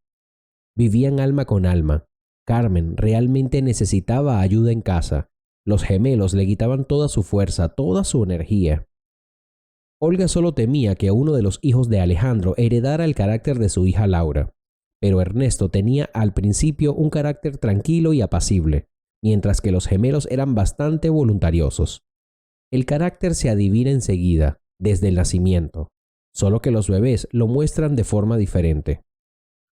Vivían alma con alma. Carmen realmente necesitaba ayuda en casa. Los gemelos le quitaban toda su fuerza, toda su energía. Olga solo temía que uno de los hijos de Alejandro heredara el carácter de su hija Laura. Pero Ernesto tenía al principio un carácter tranquilo y apacible, mientras que los gemelos eran bastante voluntariosos. El carácter se adivina enseguida, desde el nacimiento, solo que los bebés lo muestran de forma diferente.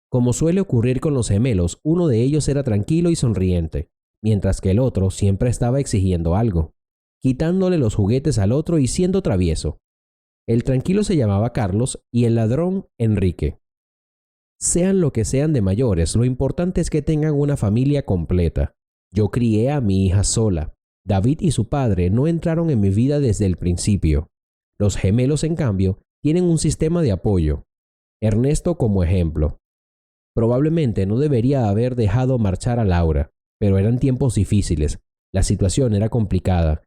Como suele ocurrir con los gemelos, uno de ellos era tranquilo y sonriente, mientras que el otro siempre estaba exigiendo algo, quitándole los juguetes al otro y siendo travieso. El tranquilo se llamaba Carlos y el ladrón Enrique. Sean lo que sean de mayores, lo importante es que tengan una familia completa. Yo crié a mi hija sola. David y su padre no entraron en mi vida desde el principio. Los gemelos, en cambio, tienen un sistema de apoyo. Ernesto como ejemplo. Probablemente no debería haber dejado marchar a Laura, pero eran tiempos difíciles. La situación era complicada,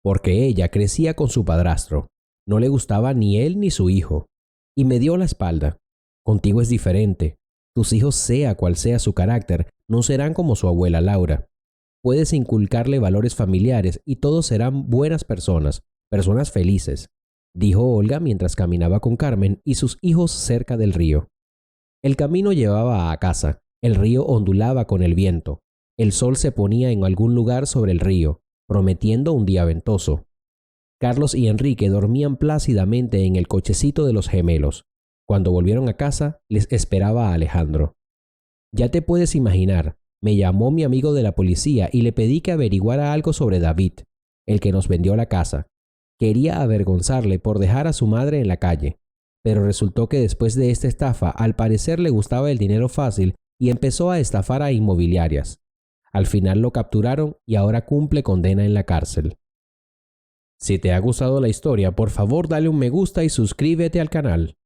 porque ella crecía con su padrastro. No le gustaba ni él ni su hijo. Y me dio la espalda. Contigo es diferente. Tus hijos, sea cual sea su carácter, no serán como su abuela Laura. Puedes inculcarle valores familiares y todos serán buenas personas, personas felices, dijo Olga mientras caminaba con Carmen y sus hijos cerca del río. El camino llevaba a casa. El río ondulaba con el viento. El sol se ponía en algún lugar sobre el río, prometiendo un día ventoso. Carlos y Enrique dormían plácidamente en el cochecito de los gemelos. Cuando volvieron a casa, les esperaba a Alejandro. Ya te puedes imaginar, me llamó mi amigo de la policía y le pedí que averiguara algo sobre David, el que nos vendió la casa. Quería avergonzarle por dejar a su madre en la calle. Pero resultó que después de esta estafa, al parecer le gustaba el dinero fácil y empezó a estafar a inmobiliarias. Al final lo capturaron y ahora cumple condena en la cárcel. Si te ha gustado la historia, por favor dale un me gusta y suscríbete al canal.